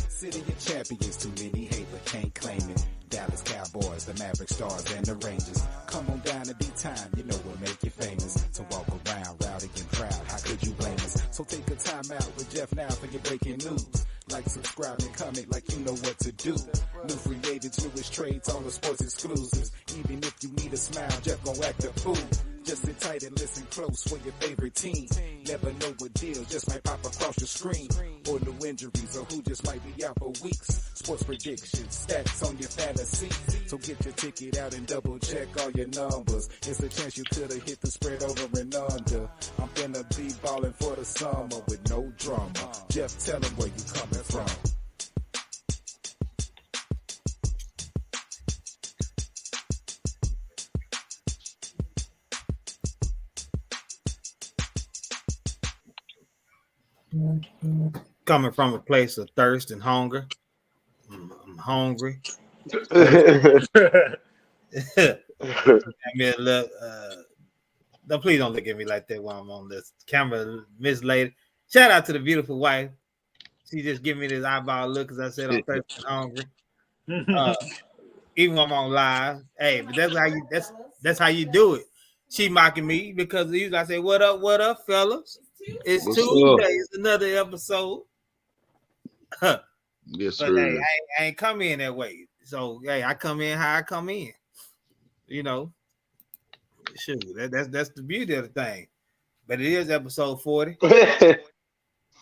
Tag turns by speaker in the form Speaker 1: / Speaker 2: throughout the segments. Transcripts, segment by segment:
Speaker 1: City of champions, too many hate but can't claim it. Dallas Cowboys, the Maverick Stars, and the Rangers. Come on down to D-Time, you know what make you famous. To walk around rowdy and proud, how could you blame us? So take a time out with Jeff now for your breaking news. Like, subscribe, and comment like you know what to do. New free agents, newest trades, all the sports exclusives. Even if you need a smile, Jeff gon' act a fool. Just sit tight and listen close for your favorite team. Never know what deal just might pop across your screen. Or new injuries or who just might be out for weeks. Sports predictions, stats on your fantasy. So get your ticket out and double check all your numbers. It's a chance you could've hit the spread over and under. I'm finna be ballin' for the summer with no drama. Jeff, tell them where you coming from.
Speaker 2: Coming from a place of thirst and hunger. I'm hungry. No, please don't look at me like that while I'm on this camera, Miss Lady. Shout out to the beautiful wife. She just give me this eyeball look because I said I'm thirsty and hungry. Even when I'm on live, hey, but that's how you do it. She mocking me because I say, what up, fellas? It's Tuesday. It's another episode.
Speaker 3: Yes,
Speaker 2: but
Speaker 3: sir.
Speaker 2: Hey, I ain't come in that way. So hey, I come in how I come in. You know, shoot, that's the beauty of the thing. But it is episode 40.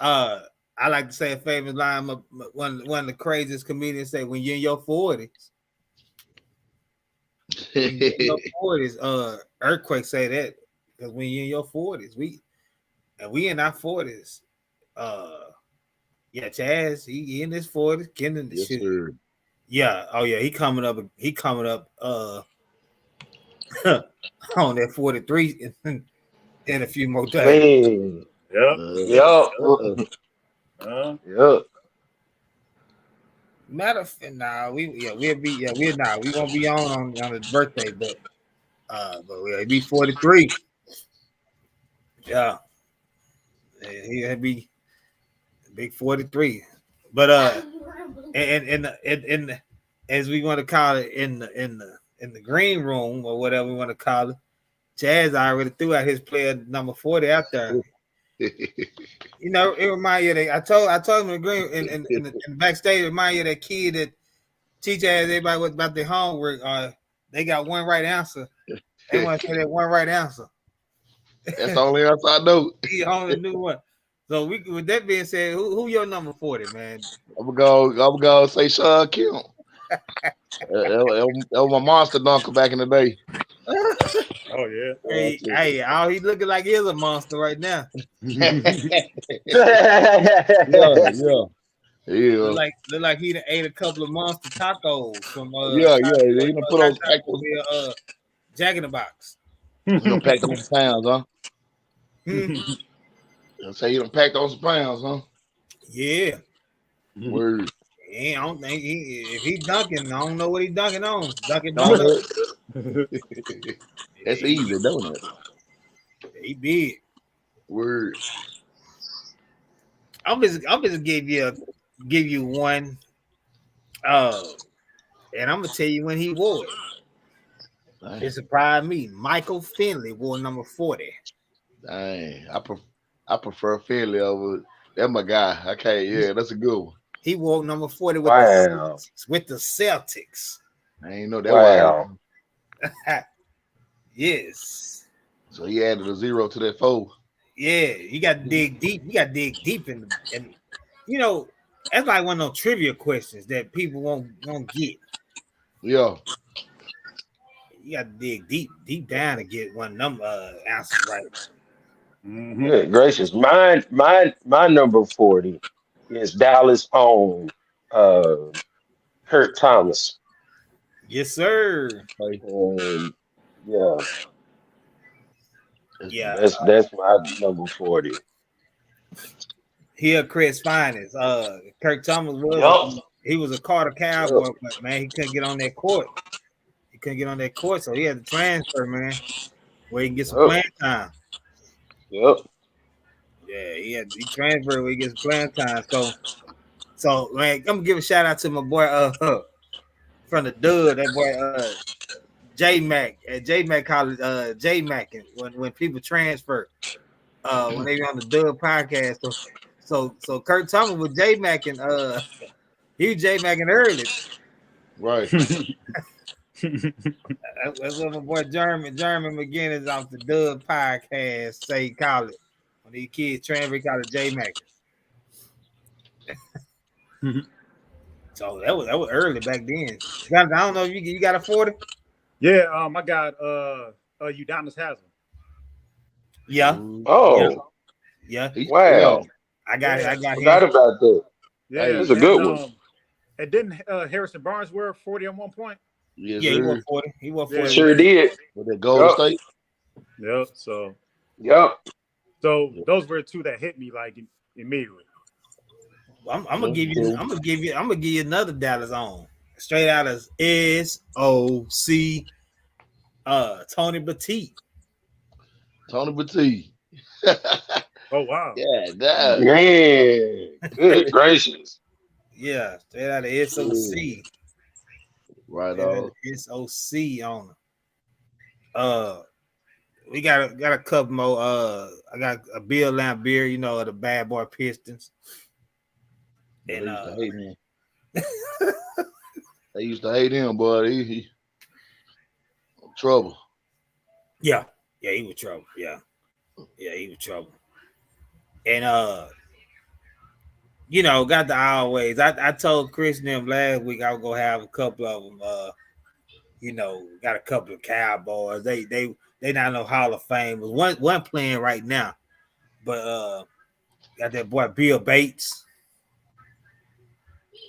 Speaker 2: I like to say a famous line. One of the craziest comedians say, "When you're in your 40s, earthquake say that because when you're in your 40s, we in our 40s. Yeah, Chaz, he in his 40s, getting in the shit. Sir. Yeah, oh yeah, he coming up on that 43 in a few more days.
Speaker 4: Yep.
Speaker 2: Matter of fact, we won't be on his birthday, but he'll be 43. Yeah, he'll be big 43. But and as we want to call it in the green room or whatever we want to call it, Jazz already threw out his player number 40 out there. You know, it reminds you of that. I told him in the green in the backstage, it reminds you of that kid that teacher asked everybody what about their homework. They got one right answer. They want to say that one right answer.
Speaker 3: That's the only answer I know.
Speaker 2: He only knew one. So with that being said, who your number 40, man?
Speaker 3: I'm gonna go say Sean Kim. That was my monster dunker back in the day.
Speaker 4: Oh yeah.
Speaker 2: Hey, all he looking like is a monster right now.
Speaker 3: Yeah.
Speaker 2: Look like he done ate a couple of monster tacos from
Speaker 3: He done put on
Speaker 2: Jack in the Box.
Speaker 3: He done packed on some pounds, huh? Say he done packed on some pounds, huh?
Speaker 2: Yeah.
Speaker 3: Word.
Speaker 2: I don't think if he dunking, I don't know what he dunking on. Dunking
Speaker 3: That's easy, don't it?
Speaker 2: He big.
Speaker 3: Word.
Speaker 2: I'm just give you one. And I'm gonna tell you when he wore it. Dang. It surprised me. Michael Finley wore number 40.
Speaker 3: Dang, I prefer Finley over. That's my guy. Okay, yeah, that's a good one.
Speaker 2: He wore number 40 with the Celtics.
Speaker 3: I ain't know that. Wow.
Speaker 2: Yes.
Speaker 3: So he added a 0 to that 4.
Speaker 2: Yeah, you got to dig deep. You got to dig deep in, and you know that's like one of those trivia questions that people won't get.
Speaker 3: Yeah.
Speaker 2: You got to dig deep down to get one number answer right.
Speaker 4: Mm-hmm. Good gracious, my number 40 is Dallas' own Kurt Thomas.
Speaker 2: Yes, sir.
Speaker 4: That's my number 40.
Speaker 2: Here, Chris Finest. Kirk Thomas was he was a Carter Cowboy, but man, he couldn't get on that court. He couldn't get on that court, so he had to transfer, man, where he can get some playing time.
Speaker 4: Yep.
Speaker 2: Yeah, he transferred where he gets playing time. So man, I'm gonna give a shout out to my boy from the Dud, that boy J Mac at J Mac College, J Mac, when people transfer, when they on the Dud podcast. So Kurt Thomas with J Mac and he was J Mac and early.
Speaker 3: Right.
Speaker 2: That's what my boy German McGinnis off the Dud podcast say call it. When these kids transfer, call it J Mac. So that was early back then. I don't know if you got a 40.
Speaker 5: Yeah, I got Udonis Haslam.
Speaker 2: Yeah.
Speaker 4: Oh.
Speaker 2: Yeah.
Speaker 4: Wow.
Speaker 2: I got him.
Speaker 4: Forgot about that.
Speaker 5: Yeah,
Speaker 4: That's a good one.
Speaker 5: And didn't Harrison Barnes wear 40 at one point?
Speaker 3: Yes,
Speaker 2: he won 40. He won 40.
Speaker 4: Sure did.
Speaker 3: With the Golden State.
Speaker 5: Yep. So those were two that hit me like immediately.
Speaker 2: I'm gonna give you another Dallas on straight out of SOC. Tony Batiste.
Speaker 3: Tony Batiste.
Speaker 5: Oh wow.
Speaker 3: Yeah, that.
Speaker 4: Man, good gracious.
Speaker 2: Yeah, straight out of SOC.
Speaker 3: Right on.
Speaker 2: SOC on it. We got a couple more. I got a Bill Laimbeer, you know, of the Bad Boy Pistons. And
Speaker 3: they used to hate him. They used to hate him, boy. He trouble.
Speaker 2: Yeah, he was trouble. Yeah, he was trouble. And you know, got the always. I told Chris and them last week I was gonna have a couple of them. You know, got a couple of Cowboys. They not no Hall of Famers. One playing right now, but got that boy Bill Bates.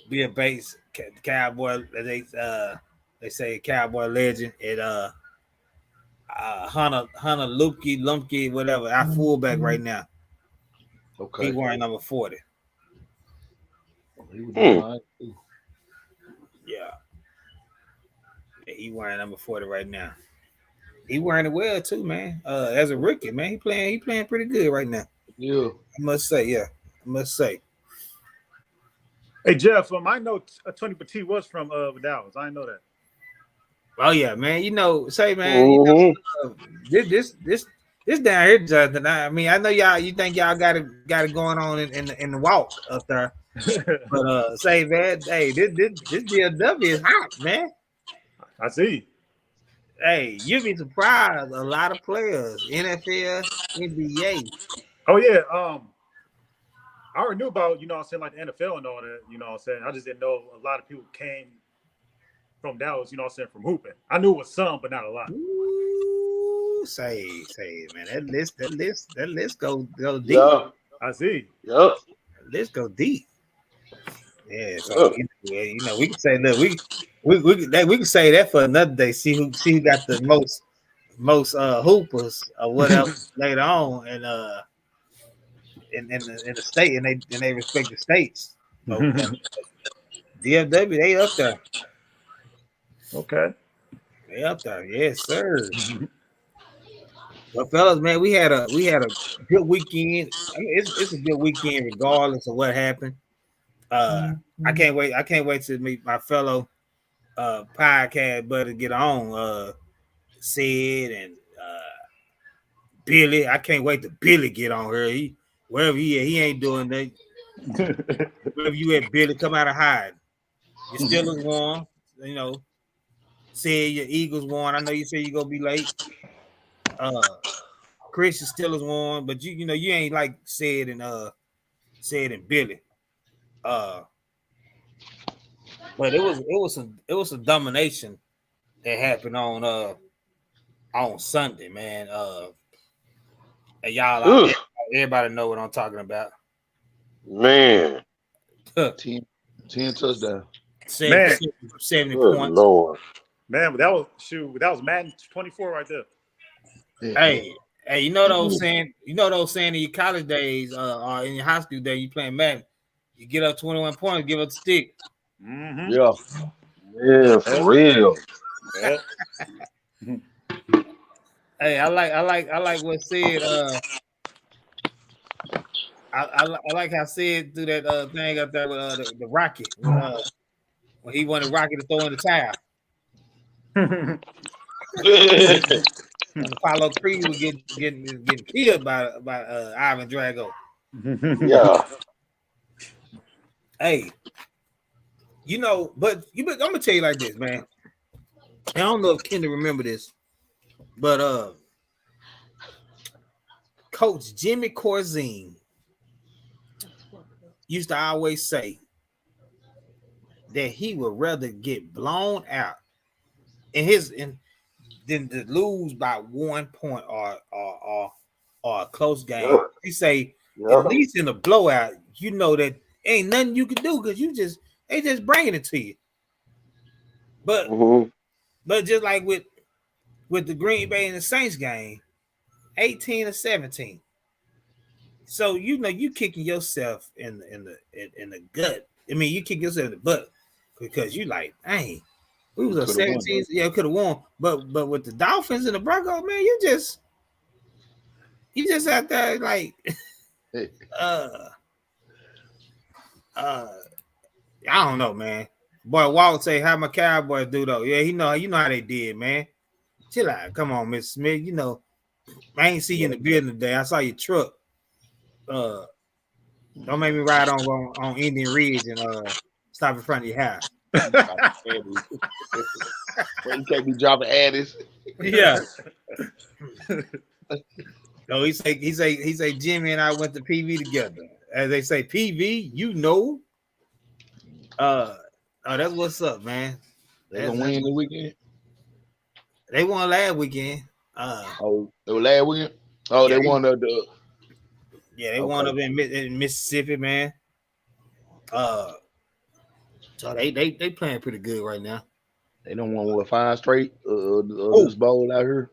Speaker 2: Bill Bates, Cowboy. They say Cowboy legend. And Hunter Lumpke, whatever. Our fullback right now.
Speaker 3: Okay.
Speaker 2: He wearing number 40.
Speaker 3: He was fine too.
Speaker 2: Yeah, he wearing number 40 right now. He wearing it well too, man. As a rookie, man, he playing pretty good right now.
Speaker 3: Yeah,
Speaker 2: I must say.
Speaker 5: Hey Jeff, I know Tony Batiste was from Dallas. I didn't know that.
Speaker 2: Oh yeah, man. You know, say man, you know, this down here, Justin. I mean, I know y'all. You think y'all got it going on in the walk up there, but say man, hey, this DFW is hot, man.
Speaker 5: I see.
Speaker 2: Hey, you'd be surprised. A lot of players, NFL, NBA.
Speaker 5: Oh yeah. I already knew about, you know what I'm saying, like the NFL and all that, you know what I'm saying. I just didn't know a lot of people came from Dallas, you know what I'm saying, from hooping. I knew it was some, but not a lot.
Speaker 2: Ooh, say, man, that list go deep.
Speaker 4: Yeah.
Speaker 5: I see.
Speaker 4: Yep.
Speaker 2: Let's go deep. Yeah, so you know, we can say that we can say that for another day. See who got the most hoopers or whatever later on, and in the state, and they respect the states. So, DFW, they up there.
Speaker 5: Okay.
Speaker 2: They up there, yes, sir. Well, fellas, man, we had a good weekend. I mean, it's a good weekend regardless of what happened. I can't wait to meet my fellow podcast buddy get on. Sid and Billy. I can't wait to Billy get on here. Wherever he ain't doing that. Wherever you at, Billy, come out of hide. Your Steelers won, you know. Said your Eagles won. I know you said you're gonna be late. Chris, your Steelers won, but you know you ain't like Said and Billy. But it was a domination that happened on Sunday, man. And y'all, everybody know what I'm talking about.
Speaker 4: Man.
Speaker 3: 10 touchdowns.
Speaker 2: 70 points.
Speaker 4: Lord.
Speaker 5: Man, but that was Madden 24 right there.
Speaker 2: Yeah. Hey, you know those saying in your college days or in your high school days, you playing Madden, you get up 21 points, give up the stick.
Speaker 5: Mm-hmm.
Speaker 3: Yeah.
Speaker 4: Yeah, for real.
Speaker 5: Yep.
Speaker 2: Hey, I like what said. I like how said through that thing up there with the Rocket when he wanted Rocket to throw in the towel. And Apollo Creed was getting killed by Ivan Drago.
Speaker 4: Yeah.
Speaker 2: Hey, but I'm gonna tell you like this, man. I don't know if Kendra remember this, but Coach Jimmy Corzine used to always say that he would rather get blown out than to lose by 1 point or a close game.
Speaker 4: Yeah.
Speaker 2: He say at
Speaker 4: Yeah.
Speaker 2: least in a blowout, you know that ain't nothing you can do because they just bringing it to you. But
Speaker 4: Mm-hmm.
Speaker 2: just like with the Green Bay and the Saints game, 18-17. So you kicking yourself in the gut. I mean, you kick yourself in the butt because you like, dang, we was a 17. Yeah, could have won. But with the Dolphins and the Broncos, man, you just out there like I don't know, man. Boy, Walt say how my Cowboys do though. Yeah, you know how they did, man. Chill out. Come on, Miss Smith. I ain't see you in the building today. I saw your truck. Don't make me ride on Indian Ridge and stop in front of your house.
Speaker 3: Well, you can't be dropping addies.
Speaker 2: Yeah. So he say Jimmy and I went to PV together. As they say, PV, that's what's up, man.
Speaker 3: They gonna win the weekend.
Speaker 2: They won last weekend.
Speaker 3: Oh, they were last weekend. Oh,
Speaker 2: Yeah,
Speaker 3: they won the.
Speaker 2: Yeah, they won up in Mississippi, man. So they playing pretty good right now.
Speaker 3: They don't want 5 straight. This bowl out here.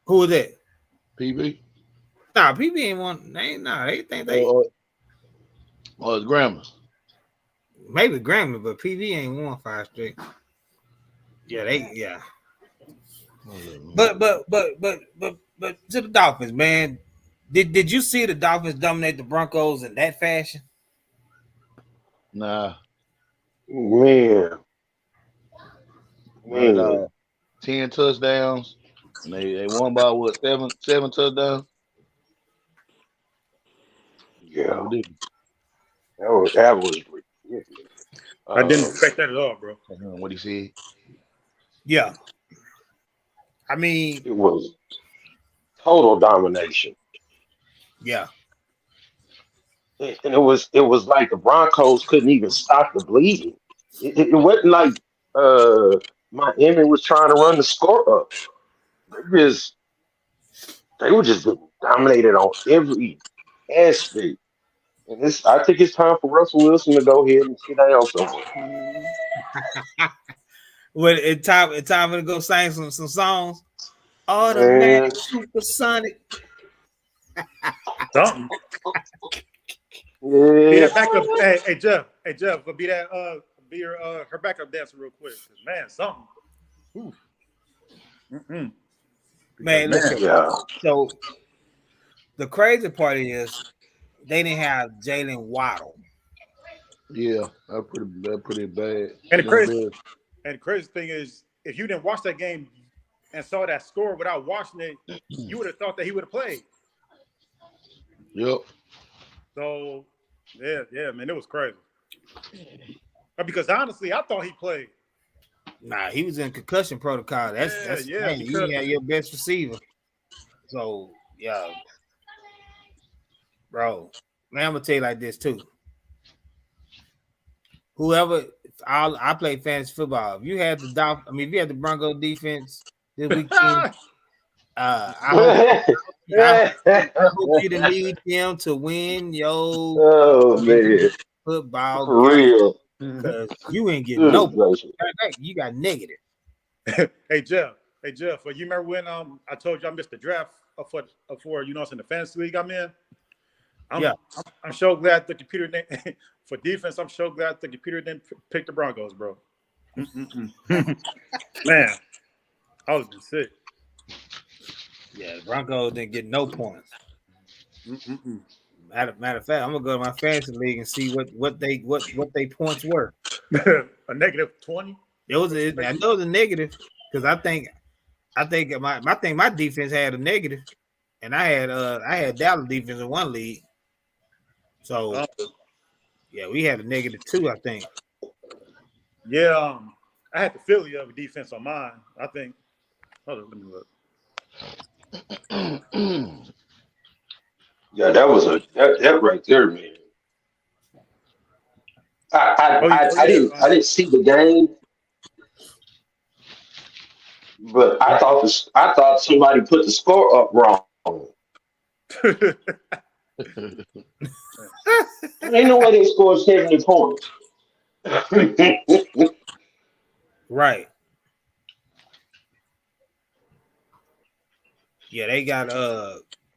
Speaker 2: Who is that?
Speaker 3: PB.
Speaker 2: Nah, PB ain't won. They think they
Speaker 3: it's Grandma.
Speaker 2: maybe Grammy, but PV ain't won 5 straight. Yeah. But to the Dolphins, man. Did you see the Dolphins dominate the Broncos in that fashion?
Speaker 4: Man.
Speaker 3: But, 10 touchdowns. And they won by what, seven touchdowns?
Speaker 4: Yeah. That was ridiculous.
Speaker 5: I didn't expect that at all, bro.
Speaker 3: What he said.
Speaker 2: Yeah. I mean,
Speaker 4: it was total domination.
Speaker 2: Yeah.
Speaker 4: And it was like the Broncos couldn't even stop the bleeding. It wasn't like Miami was trying to run the score up. They were just getting dominated on every aspect. And I think it's time for Russell Wilson to go ahead and sit down somewhere.
Speaker 2: Well, it's time to go sing some songs. Automatic, supersonic.
Speaker 5: Something.
Speaker 4: Yeah.
Speaker 5: Be that backup. Hey Jeff, go be that be her backup dancer real quick. Man, something. Ooh. Mm-mm.
Speaker 2: Man, look.
Speaker 4: Yeah.
Speaker 2: So the crazy part is they didn't have Jalen Waddle.
Speaker 3: Yeah, that's pretty bad.
Speaker 5: And the crazy thing is, if you didn't watch that game and saw that score without watching it, you would have thought that he would have played.
Speaker 3: Yep.
Speaker 5: So yeah, man, it was crazy. Because honestly, I thought he played.
Speaker 2: Nah, he was in concussion protocol. That's you had your best receiver. So yeah, bro. Man, I'm gonna tell you like this too. I play fantasy football. If you had if you had the Broncos defense this weekend, I hope you didn't need them to win your football
Speaker 4: for
Speaker 2: game
Speaker 4: real.
Speaker 2: because you ain't getting no. You got negative.
Speaker 5: Hey Jeff, you remember when I told you I missed the draft for in the fantasy league I'm in? I'm so glad the computer didn't for defense. I'm so glad the computer didn't pick the Broncos, bro. Man, I was been sick.
Speaker 2: Yeah, the Broncos didn't get no points.
Speaker 5: Mm-mm-mm.
Speaker 2: Matter of fact, I'm gonna go to my fantasy league and see what they points were.
Speaker 5: A negative 20.
Speaker 2: I know it was a negative because I think my defense had a negative, and I had Dallas defense in one league. So yeah, we had a -2, I think.
Speaker 5: Yeah, I had the Philly of defense on mine. I think. Hold on, let me look.
Speaker 4: Yeah, that was that right there, man. I didn't see the game, but I thought somebody put the score up wrong. Ain't no way they scored 70 points.
Speaker 2: Right. Yeah, they got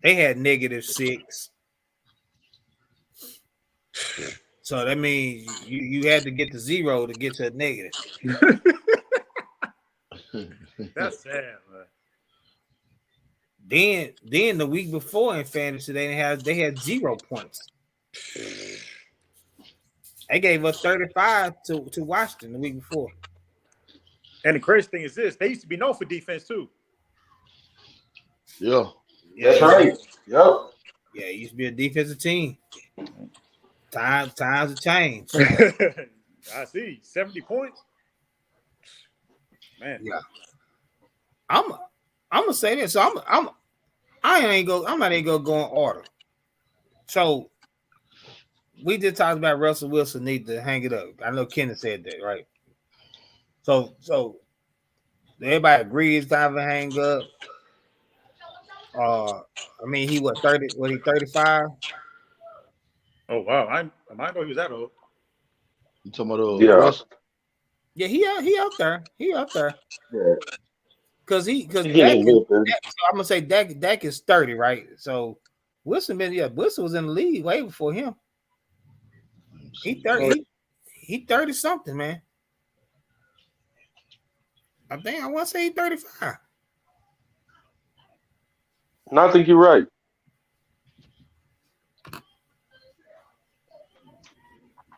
Speaker 2: they had -6. So that means you had to get to 0 to get to a negative.
Speaker 5: That's sad, man.
Speaker 2: Then the week before in fantasy, they had 0 points. They gave us 35 to Washington the week before.
Speaker 5: And the crazy thing is this: they used to be known for defense too.
Speaker 3: Yeah.
Speaker 4: That's right. Yep.
Speaker 2: Yeah, it used to be a defensive team. Times have changed.
Speaker 5: I see 70 points. Man,
Speaker 2: Yeah. I'm gonna say this. So I'm not even gonna go in order. So we just talked about Russell Wilson need to hang it up. I know Kenneth said that, right? So everybody agrees it's time to hang up. I mean, he what 30? What he 35?
Speaker 5: oh wow, I know he was that old.
Speaker 3: You talking about
Speaker 4: Yeah.
Speaker 3: Russell?
Speaker 2: Yeah, he up there. He up there.
Speaker 4: Yeah.
Speaker 2: Because
Speaker 4: He
Speaker 2: Dak,
Speaker 4: getting a little bit.
Speaker 2: so I'm gonna say Dak is 30, right? So Wilson was in the league way before him. He 30. He 30 something, man. I want to say he's 35.
Speaker 4: And I think you're right.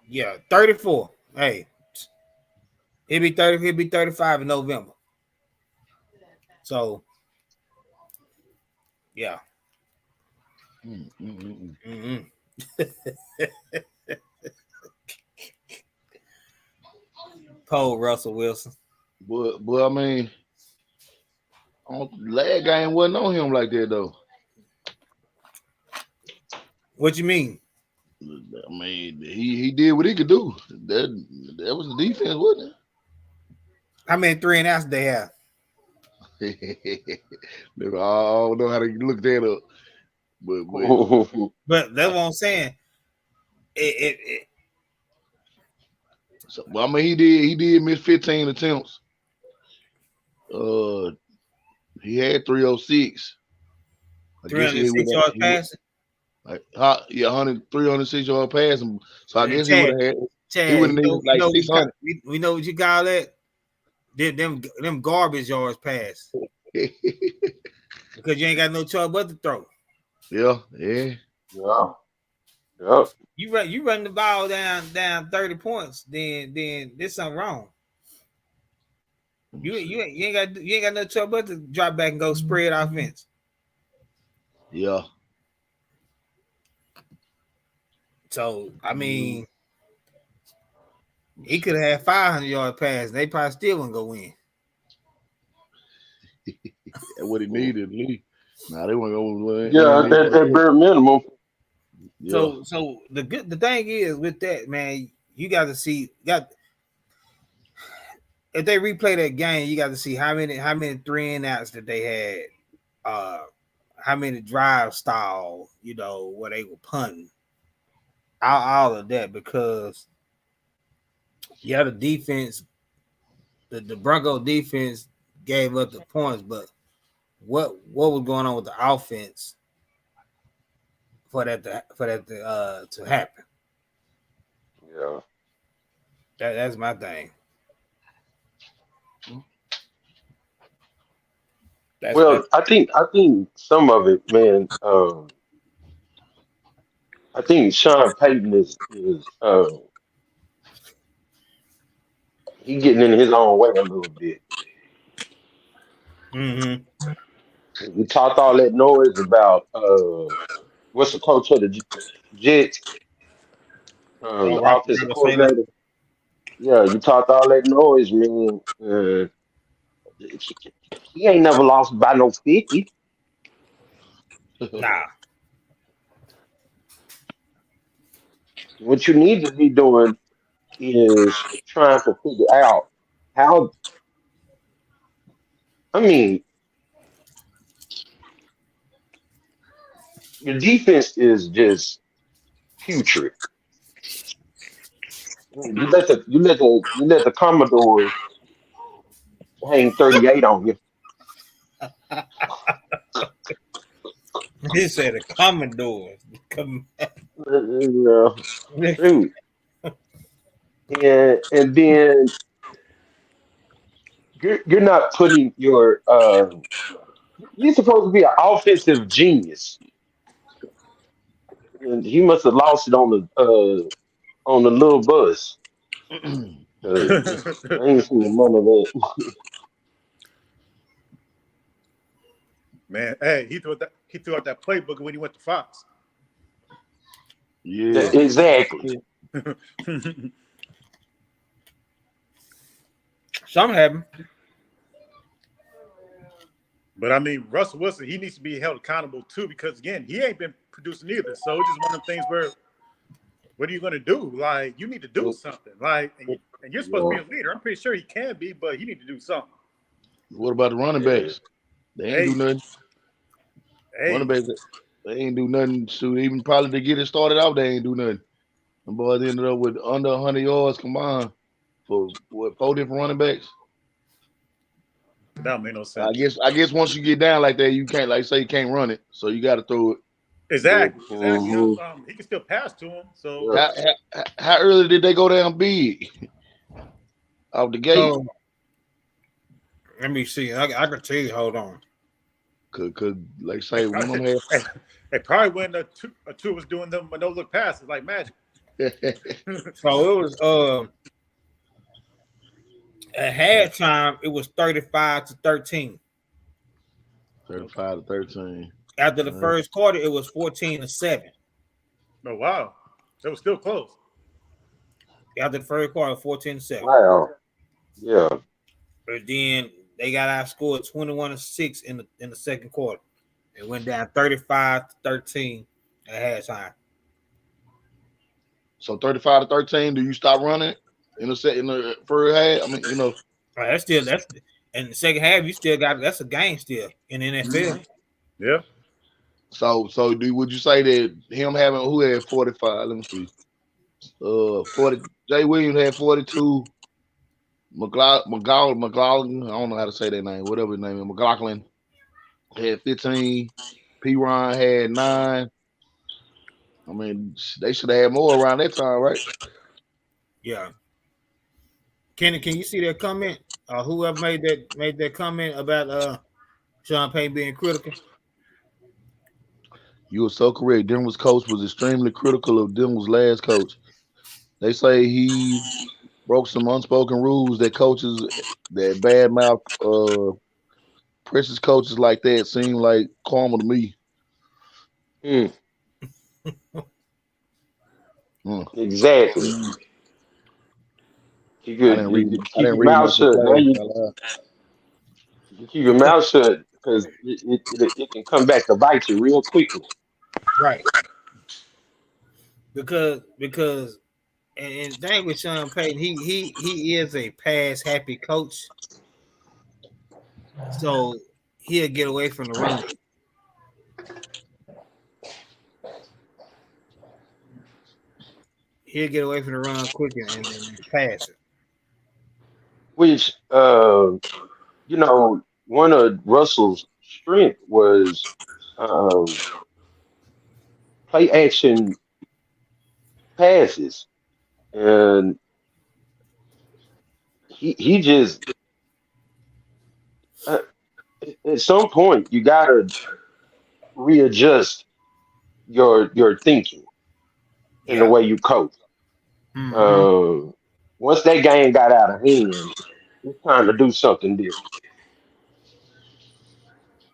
Speaker 2: Yeah, 34. Hey, he'll be 30. He'll be 35 in November. So, yeah. Mm-hmm. Poor Russell Wilson.
Speaker 3: But I mean, last game wasn't on him like that though.
Speaker 2: What you mean?
Speaker 3: I mean, he did what he could do. That was the defense, wasn't
Speaker 2: How many 3-and-outs they have?
Speaker 3: it? I don't know how to look that up.
Speaker 2: But that's what I'm saying.
Speaker 3: So, well, I mean, he did miss 15 attempts. He had 306.
Speaker 2: 306 yards passing.
Speaker 3: Like, 306 yard passing. So I guess he would have had.
Speaker 2: Chad,
Speaker 3: he would have needed like 600.
Speaker 2: We know what you call that. Them garbage yards pass. Because you ain't got no choice but to throw.
Speaker 3: Yeah.
Speaker 4: Yeah. Yep.
Speaker 2: You run the ball down 30 points, then there's something wrong. You ain't got no choice but to drop back and go spread offense.
Speaker 3: Yeah.
Speaker 2: So I mean, he could have had 500 yard pass. They probably still wouldn't go in.
Speaker 3: That's what he needed. Nah, they weren't going to win.
Speaker 4: Yeah, that bare minimum.
Speaker 2: Yeah. So the thing is with that, man, you got to see if they replay that game, you got to see how many 3-and-outs that they had, how many drive style, where they were punting, all of that, because the defense, the Bronco defense gave up the points, but what was going on with the offense for that to happen.
Speaker 4: Yeah.
Speaker 2: That's my thing.
Speaker 4: Well, I think some of it, man. I think Sean Payton is he getting in his own way a little bit.
Speaker 2: Mm-hmm.
Speaker 4: We talked all that noise about what's the coach of the Jets,
Speaker 2: Oh,
Speaker 4: the
Speaker 2: Robert
Speaker 4: offensive
Speaker 2: Saleh.
Speaker 4: coordinator. Yeah, you talked all that noise, man. He ain't never lost by no 50.
Speaker 2: Nah.
Speaker 4: What you need to be doing is trying to figure out how. I mean, your defense is just putrid. You let the Commodores hang 38 on you.
Speaker 2: He said the Commodores.
Speaker 4: Shoot. And then you're not putting your you're supposed to be an offensive genius. And he must have lost it on the little bus. 'Cause I ain't seen none of that.
Speaker 5: Man, hey, he threw out that playbook when he went to Fox.
Speaker 3: Yeah.
Speaker 4: Exactly.
Speaker 2: Something happened.
Speaker 5: But I mean, Russell Wilson, he needs to be held accountable too, because again, he ain't been producing either. So it's just one of the things where, what are you going to do? Like, you need to do something. Like, and you're supposed to be a leader. I'm pretty sure he can be, but he need to do something.
Speaker 3: What about the running backs? They ain't do nothing. Running backs, they ain't do nothing. So even probably to get it started out, they ain't do nothing. The boys ended up with under 100 yards combined for what, 4 different running backs.
Speaker 5: That don't make no sense.
Speaker 3: I guess once you get down like that, you can't, like say, you can't run it, so you got to throw it.
Speaker 5: Exactly.
Speaker 4: Mm-hmm.
Speaker 5: He can still pass to him. So
Speaker 3: How early did they go down big out the gate?
Speaker 2: Let me see. I can tell you. Hold on.
Speaker 3: Could like say one of them had.
Speaker 5: They probably when a two was doing them no look passes like magic.
Speaker 2: So it was at halftime it was 35-13.
Speaker 3: 35-13.
Speaker 2: After the first quarter, it was 14-7.
Speaker 5: Oh wow, that was still close.
Speaker 2: After the first quarter, 14-7.
Speaker 4: Wow. Yeah.
Speaker 2: But then they got outscored 21-6 in the second quarter. It went down 35-13 at halftime.
Speaker 3: So 35-13. Do you stop running in the first half? I mean,
Speaker 2: That's in the second half. You still got that's a game still in the NFL.
Speaker 5: Yeah.
Speaker 3: So would you say that him having who had 45? Let me see. 40. Jay Williams had 42. McLaughlin, I don't know how to say that name. Whatever his name is, McLaughlin had 15. P. Ron had 9. I mean, they should have had more around that time, right?
Speaker 2: Yeah. Can you see that comment? Whoever made that comment about Sean Payton being critical?
Speaker 3: You were so correct. Denver's coach was extremely critical of Denver's last coach. They say he broke some unspoken rules that badmouth precious coaches like that seem like karma to me.
Speaker 4: Exactly.
Speaker 3: I didn't read
Speaker 4: Keep your mouth shut. Now you keep your mouth shut because it can come back to bite you real quickly.
Speaker 2: Right. Because and thing with Sean Payton, he is a pass happy coach. So he'll get away from the run. He'll get away from the run quicker and pass it.
Speaker 4: Which one of Russell's strength was play action passes, and he just at some point you gotta readjust your thinking in the
Speaker 2: Yeah.
Speaker 4: way you coach.
Speaker 2: Mm-hmm.
Speaker 4: Um, Once that game got out of hand, it's time to do something different.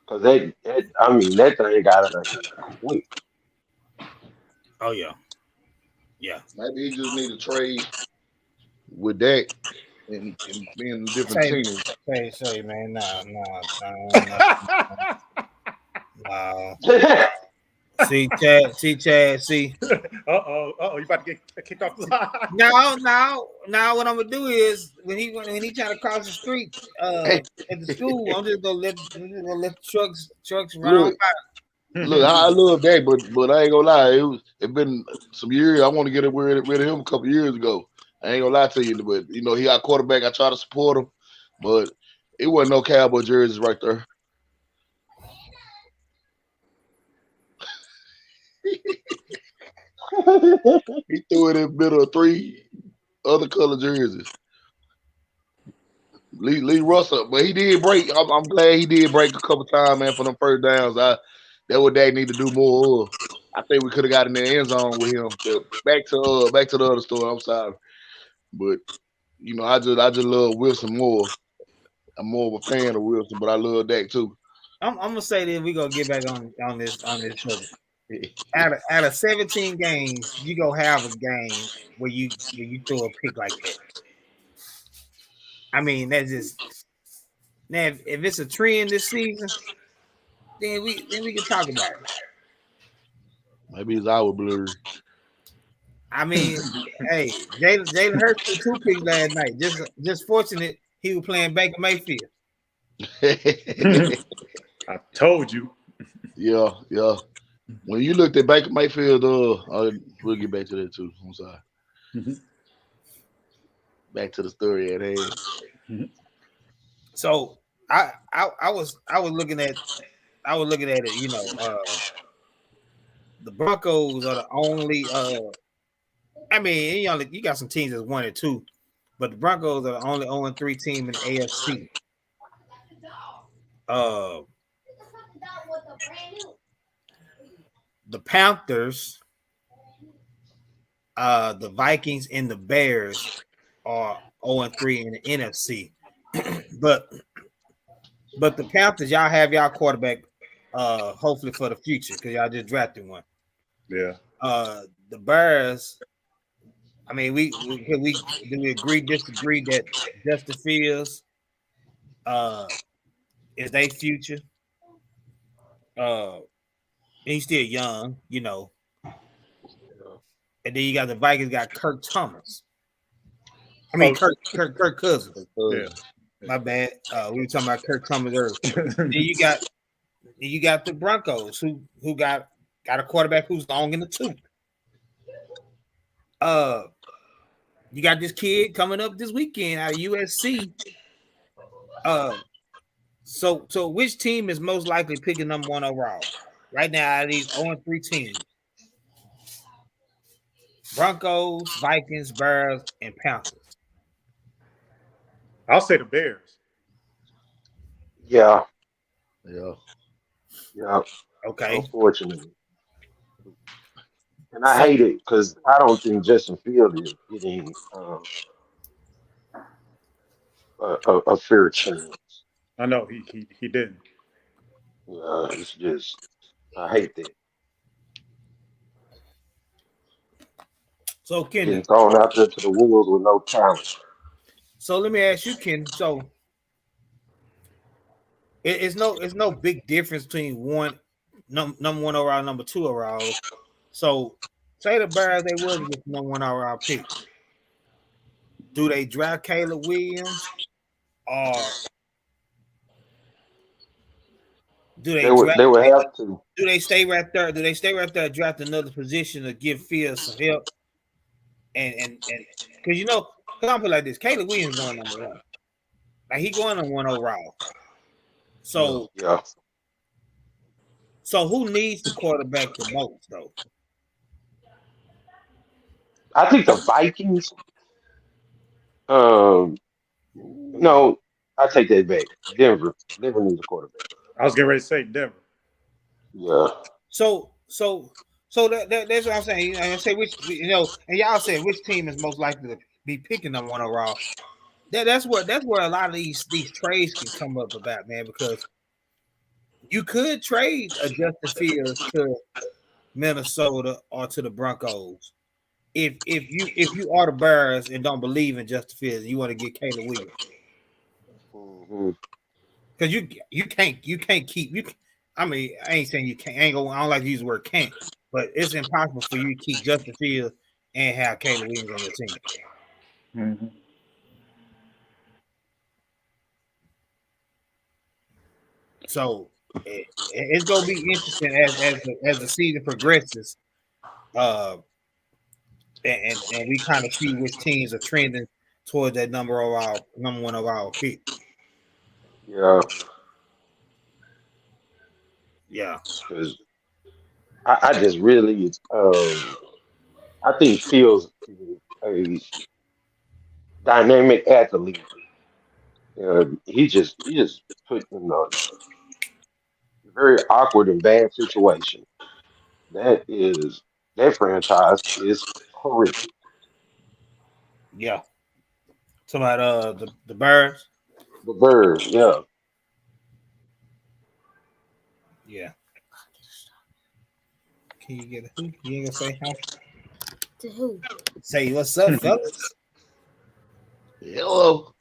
Speaker 4: Cause I mean, that thing got out of hand quick.
Speaker 2: Oh yeah. Yeah.
Speaker 3: Maybe he just need to trade with that and be in a different
Speaker 2: Say,
Speaker 3: team.
Speaker 2: say, man. No. No. See, Chad. See.
Speaker 5: You about to get kicked off the line.
Speaker 2: Now, what I'm gonna do is when he try to cross the street,
Speaker 3: Hey,
Speaker 2: at the school, I'm just gonna let trucks run on
Speaker 3: look,
Speaker 2: by.
Speaker 3: look, I love that, but I ain't gonna lie, it been some years. I want to get rid of him a couple years ago. I ain't gonna lie to you, but he got quarterback. I try to support him, but it wasn't no Cowboy jerseys right there. He threw it in the middle of 3 other color jerseys. Lee Russell, but he did break. I'm glad he did break a couple times, man, for them first downs. That what they need to do more of. I think we could have got in the end zone with him. But back to the other story. I'm sorry, but I just love Wilson more. I'm more of a fan of Wilson, but I love Dak too.
Speaker 2: I'm gonna say that we gonna get back on this subject. Out of 17 games, you gonna have a game where you throw a pick like that. I mean, that's just now. If it's a trend this season, then we can talk about it.
Speaker 3: Maybe his eye was blurry.
Speaker 2: I mean, hey, Jalen Hurts threw 2 picks last night. Just fortunate he was playing Baker Mayfield.
Speaker 5: I told you.
Speaker 3: Yeah. When you looked at Baker Mayfield, we'll get back to that too. I'm sorry. Back to the story at hand.
Speaker 2: So I was looking at it. The Broncos are the only. I mean, you got some teams that's 1 and 2, but the Broncos are the only 0-3 team in the AFC. The Panthers, the Vikings, and the Bears are 0-3 in the NFC. but the Panthers, y'all have y'all quarterback, hopefully for the future because y'all just drafted one.
Speaker 5: Yeah.
Speaker 2: The Bears. I mean, do we disagree that Justin Fields is their future? He's still young, And then you got the Vikings got Kirk Thomas. I mean Kirk Cousins.
Speaker 5: Yeah.
Speaker 2: My bad. We were talking about Kirk Thomas earlier. Then you got the Broncos who got a quarterback who's long in the tooth. You got this kid coming up this weekend out of USC. So which team is most likely picking number 1 overall right now out of these 0-3 teams? Broncos, Vikings, Bears, and Panthers.
Speaker 5: I'll say the Bears.
Speaker 4: Yeah.
Speaker 2: Okay.
Speaker 4: Unfortunately. And I hate it because I don't think Justin Field is getting a fair chance.
Speaker 5: I know he didn't.
Speaker 4: It's just I hate that.
Speaker 2: So Ken,
Speaker 4: Getting thrown out there to the wolves with no talent.
Speaker 2: So let me ask you, Ken. So it's no big difference between number 1 overall, number 2 overall. So say the Bears they was with number 1 overall pick. Do they draft Caleb Williams or do they
Speaker 4: would have to.
Speaker 2: Do they stay right there? Do they stay right there, draft another position to give Fields some help? And because because I'm put like this, Caleb Williams going number 1. Like he going on 1 overall. So
Speaker 4: yeah.
Speaker 2: So who needs the quarterback the most though?
Speaker 4: I think the Vikings. No, I take that back. Denver. Denver needs a quarterback.
Speaker 5: I was getting ready to say Denver.
Speaker 4: Yeah.
Speaker 2: So that's what I'm saying. I say and y'all said which team is most likely to be picking them one overall. That's where a lot of these trades can come up about, man, because you could trade a Justin Fields to Minnesota or to the Broncos. If you are the Bears and don't believe in Justin Fields, you want to get Caleb Williams.
Speaker 4: Mm-hmm.
Speaker 2: Because you can't keep you. I mean, I ain't saying you can't. I don't like to use the word can't, but it's impossible for you to keep Justin Fields and have Caleb Williams on your team.
Speaker 5: Mm-hmm.
Speaker 2: So it's gonna be interesting as the season progresses, and we kind of see which teams are trending towards that number one overall pick.
Speaker 4: Yeah.
Speaker 2: Yeah.
Speaker 4: Because I just really I think Fields is a dynamic athlete. He just put in a very awkward and bad situation. That franchise is horrific.
Speaker 2: Yeah. So about the Bears.
Speaker 4: The Birds, yeah.
Speaker 2: Yeah. Can you get a who? You ain't gonna say hi?
Speaker 6: To who?
Speaker 2: Say what's up, fellas?
Speaker 3: Hello.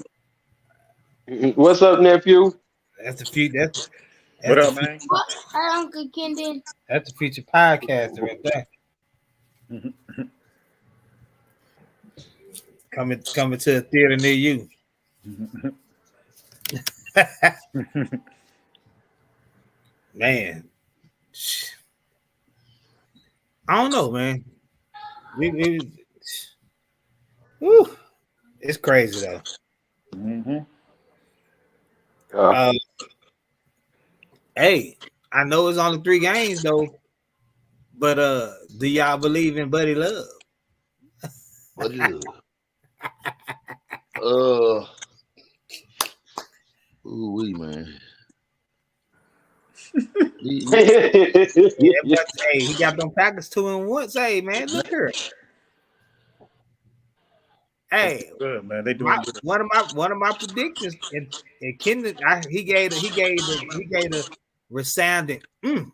Speaker 4: What's up, nephew?
Speaker 2: That's the future.
Speaker 5: What up, man?
Speaker 6: What? Hi, Uncle Kendon.
Speaker 2: That's the future podcaster right there. Coming to a theater near you. Man, I don't know, man. Whew, it's crazy though.
Speaker 5: Mm-hmm.
Speaker 2: Hey, I know it's only 3 games though, but do y'all believe in Buddy Love?
Speaker 3: What is it? Ooh, man.
Speaker 2: Yeah, but hey, he got them Packers 2-1. Hey, man, look here. Hey,
Speaker 5: Good, man. They doing good.
Speaker 2: one of my predictions, and Kendrick, he gave the resounding when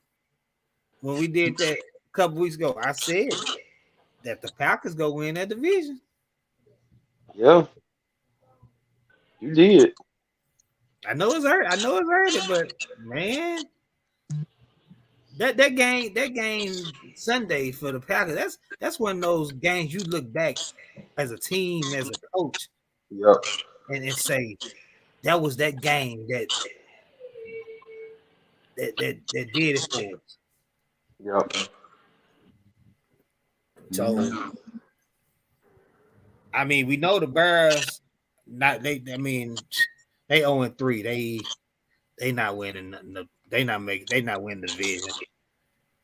Speaker 2: we did that a couple weeks ago. I said that the Packers go win that division.
Speaker 4: Yeah, you did.
Speaker 2: I know it's early, but man, that game Sunday for the Packers. That's one of those games you look back as a team, as a coach,
Speaker 4: Yep.
Speaker 2: and say that was that game that did it for us.
Speaker 4: Yep.
Speaker 2: So, I mean, we know the Bears. They 0-3. They not winning nothing. They not winning the division.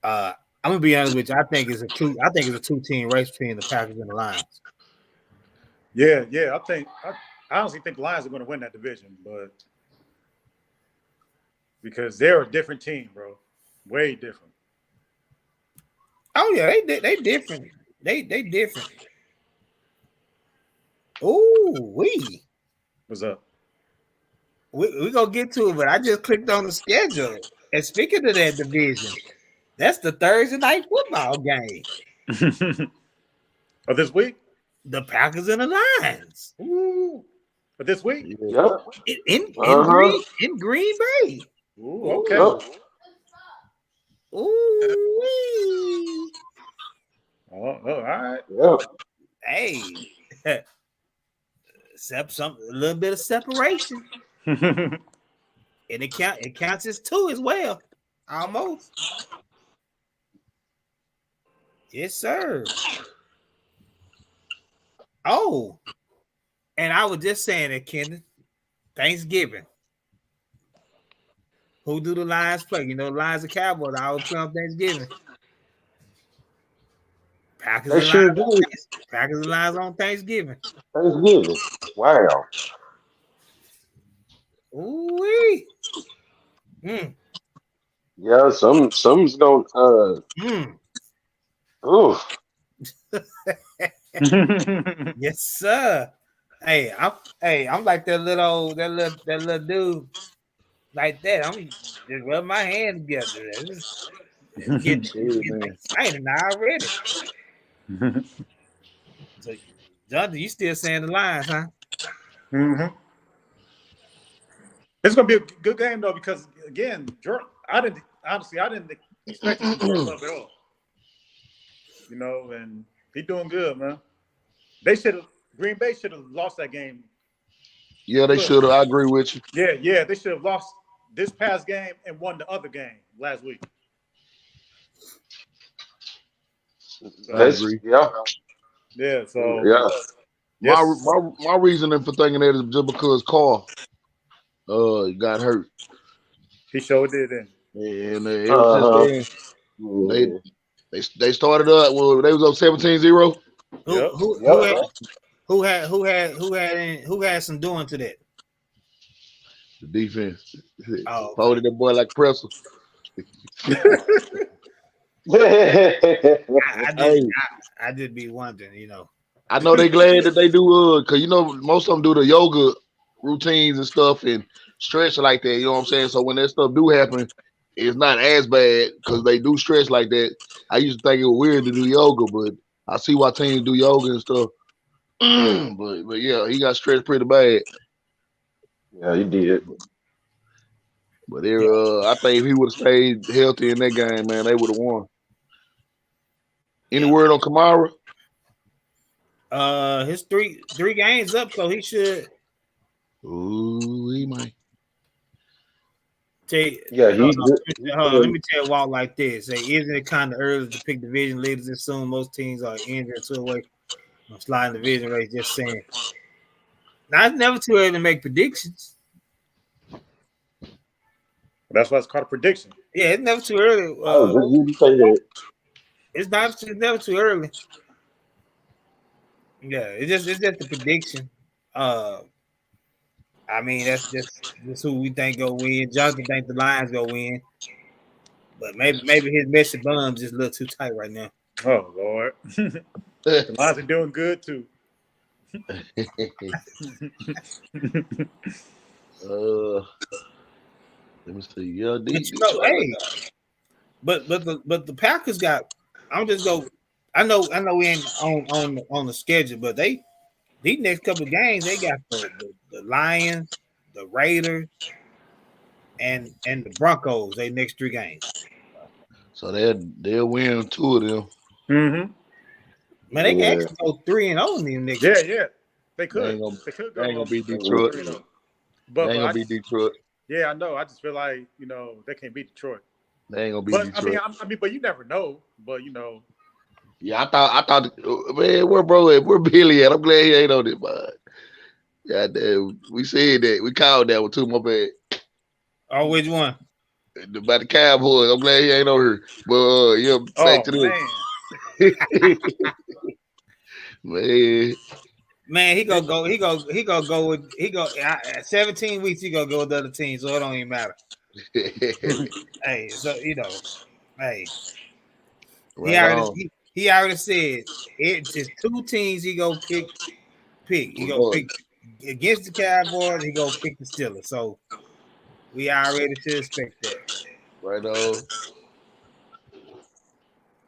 Speaker 2: I'm gonna be honest with you. I think it's a 2-team race between the Packers and the Lions.
Speaker 5: Yeah. I honestly think the Lions are going to win that division, but because they're a different team, bro, way different.
Speaker 2: Oh yeah, they different. They different. Ooh,
Speaker 5: What's up?
Speaker 2: we gonna get to it, but I just clicked on the schedule. And speaking of that division, that's the Thursday night football game.
Speaker 5: Of this week?
Speaker 2: The Packers and the Lions.
Speaker 5: Ooh. But this week?
Speaker 4: Yep.
Speaker 2: In Green Bay.
Speaker 5: Ooh, okay.
Speaker 4: Yep.
Speaker 2: Ooh.
Speaker 5: Oh, all right.
Speaker 4: Yep.
Speaker 2: Hey. A little bit of separation. And it counts as 2 as well. Almost. Yes, sir. Oh, and I was just saying that, Kendon. Thanksgiving. Who do the Lions play? You know, the Lions and Cowboys. I always play on Thanksgiving. Packers
Speaker 4: They
Speaker 2: and
Speaker 4: sure
Speaker 2: Lions.
Speaker 4: do.
Speaker 2: Packers and Lions on Thanksgiving.
Speaker 4: Thanksgiving. Wow.
Speaker 2: Ooh-wee.
Speaker 4: Yeah, some's gonna ooh.
Speaker 2: Yes, sir. Hey, I'm like that little dude like that. I'm just rub my hand together. It's getting exciting already. So, Jonathan, you still saying the Lions, huh?
Speaker 5: Mm-hmm. It's gonna be a good game though because again, Jordan, I didn't expect him to Jordan Love at all. You know, and he's doing good, man. Green Bay should have lost that game.
Speaker 3: Yeah, they should have. I agree with you.
Speaker 5: Yeah, they should have lost this past game and won the other game last week.
Speaker 3: I agree.
Speaker 5: Yeah, so
Speaker 3: My reasoning for thinking that is just because Carr got hurt.
Speaker 5: He sure did then.
Speaker 3: And ever since then, they started up. Well, they was up 17-0.
Speaker 2: Who had some doing to that?
Speaker 3: The defense.
Speaker 2: Oh,
Speaker 3: Folded that boy like pretzel.
Speaker 2: I did be wondering, you know.
Speaker 3: I know they glad that they do because you know most of them do the yoga routines and stuff and stretch like that. You know what I'm saying? So when that stuff do happen, it's not as bad because they do stretch like that. I used to think it was weird to do yoga, but I see why teams do yoga and stuff. but yeah, he got stretched pretty bad.
Speaker 4: Yeah, he did.
Speaker 3: But I think if he would have stayed healthy in that game, man, they would have won. Any word on Kamara?
Speaker 2: His three games up, so he should.
Speaker 3: Ooh, he might.
Speaker 2: Let me tell Walt like this. Say, isn't it kind of early to pick division leaders and soon most teams are injured to away from sliding division race? Just saying. Now it's never too early to make predictions.
Speaker 5: That's why it's called a prediction.
Speaker 2: Yeah, it's never too early. It's never too early. Yeah, it's just a prediction. I mean, that's just who we think go win. Jonathan think the Lions go win, but maybe his Messi bum's just a little too tight right now.
Speaker 5: Oh Lord, the Lions are doing good too.
Speaker 3: Let me see. Yeah,
Speaker 2: but the Packers got. I'm just go. I know we ain't on the schedule, but these next couple of games they got the Lions, the Raiders, and the Broncos. They next 3 games.
Speaker 3: So they'll win 2 of them.
Speaker 5: Mm-hmm.
Speaker 2: Man, they can actually go 3-0 in these next.
Speaker 5: Yeah, they could.
Speaker 3: They ain't gonna beat
Speaker 5: Detroit.
Speaker 3: They ain't gonna beat Detroit.
Speaker 5: Yeah, I know. I just feel like they can't beat Detroit.
Speaker 3: They ain't gonna beat Detroit.
Speaker 5: I mean, but you never know. But
Speaker 3: Yeah, I thought, man, where bro at? Where Billy at? I'm glad he ain't on it, man. Goddamn, we said that. We called that one too, my bad.
Speaker 2: Oh, which one?
Speaker 3: About the Cowboys. I'm glad he ain't on her. But yeah, back to this.
Speaker 2: Man, he gonna go with 17 weeks. He gonna go with the other team, so it don't even matter. Hey, so hey, he already said it's just 2 teams. He gonna pick. He gonna pick against the Cowboys. He gonna pick the Steelers. So we already should expect that.
Speaker 3: Right on.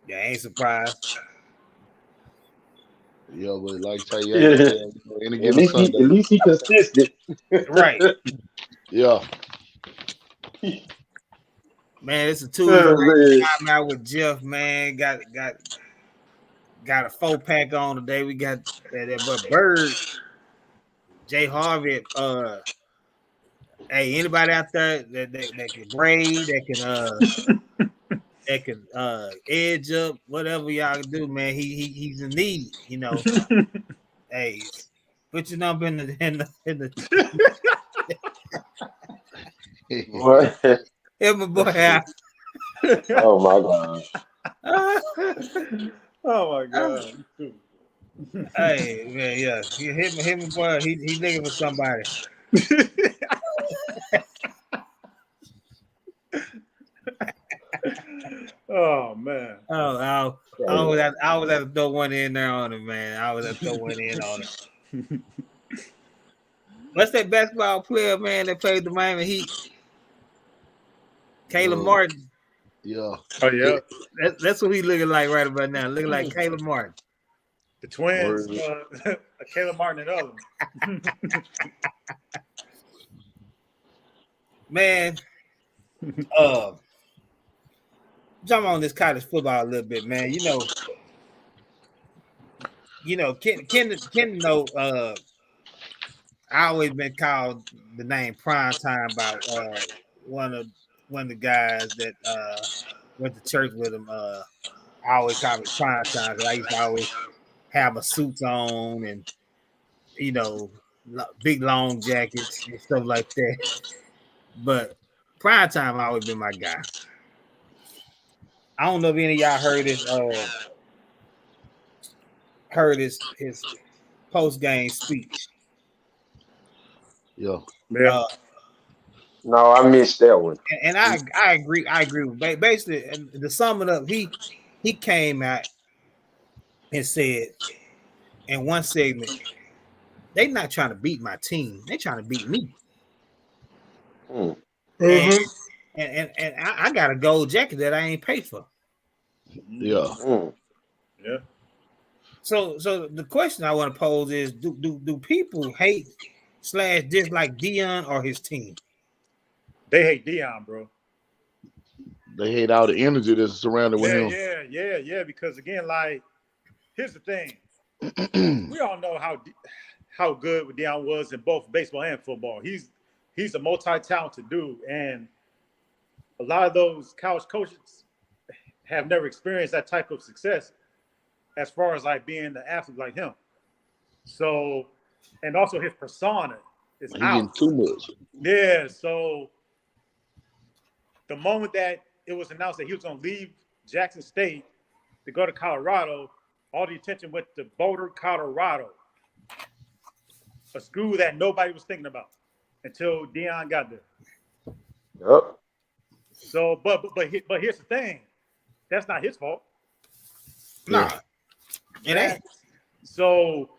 Speaker 2: Yeah, ain't surprised.
Speaker 3: Yeah, but like I say,
Speaker 4: at least he consistent.
Speaker 2: Right.
Speaker 3: Yeah.
Speaker 2: Man, it's a Tuesday. I'm out with Jeff, man. Got a 4-pack on today. We got that Bird, Jay Harvey. Hey, anybody out there that can braid, that can edge up, whatever y'all can do, man. He's in need, Hey, put your number in the
Speaker 4: What?
Speaker 2: Help my boy out.
Speaker 4: Oh my God.
Speaker 5: Oh my God.
Speaker 2: Hey man, yeah, him and boy, he looking for somebody.
Speaker 5: Oh man.
Speaker 2: Oh, I always have to throw one in there on him, man. I always have to throw one in on him. What's that basketball player, man, that played the Miami Heat? Caleb Martin.
Speaker 3: Yeah.
Speaker 5: Oh yeah.
Speaker 2: That's what he looking like right about now. Looking like Caleb Martin.
Speaker 5: The twins, Caleb Martin and others.
Speaker 2: Man, jump on this college football a little bit, man. Ken know. I always been called the name prime time by one of the guys that went to church with him. I always call me prime time because I used to always have my suits on and big long jackets and stuff like that. But prime time always been my guy. I don't know if any of y'all heard his post game speech.
Speaker 3: Yeah.
Speaker 4: No, I missed that one.
Speaker 2: And I agree. I agree with basically. And to sum it up, he came out and said in one segment, "They not trying to beat my team. They trying to beat me."
Speaker 4: Mm.
Speaker 2: And I got a gold jacket that I ain't paid for.
Speaker 3: Yeah.
Speaker 5: Yeah.
Speaker 2: So the question I want to pose is: Do people hate / dislike Deion or his team?
Speaker 5: They hate Deion, bro.
Speaker 3: They hate all the energy that's surrounded with him.
Speaker 5: Yeah. Because again, like, here's the thing: we all know how good Deion was in both baseball and football. He's a multi-talented dude, and a lot of those college coaches have never experienced that type of success as far as like being the athlete like him. So, and also his persona is out.
Speaker 3: Too much.
Speaker 5: Yeah. So the moment that it was announced that he was going to leave Jackson State to go to Colorado, all the attention went to Boulder, Colorado, a school that nobody was thinking about until Deion got there.
Speaker 4: Yep.
Speaker 5: So, but here's the thing: that's not his fault.
Speaker 2: No, it ain't.
Speaker 5: So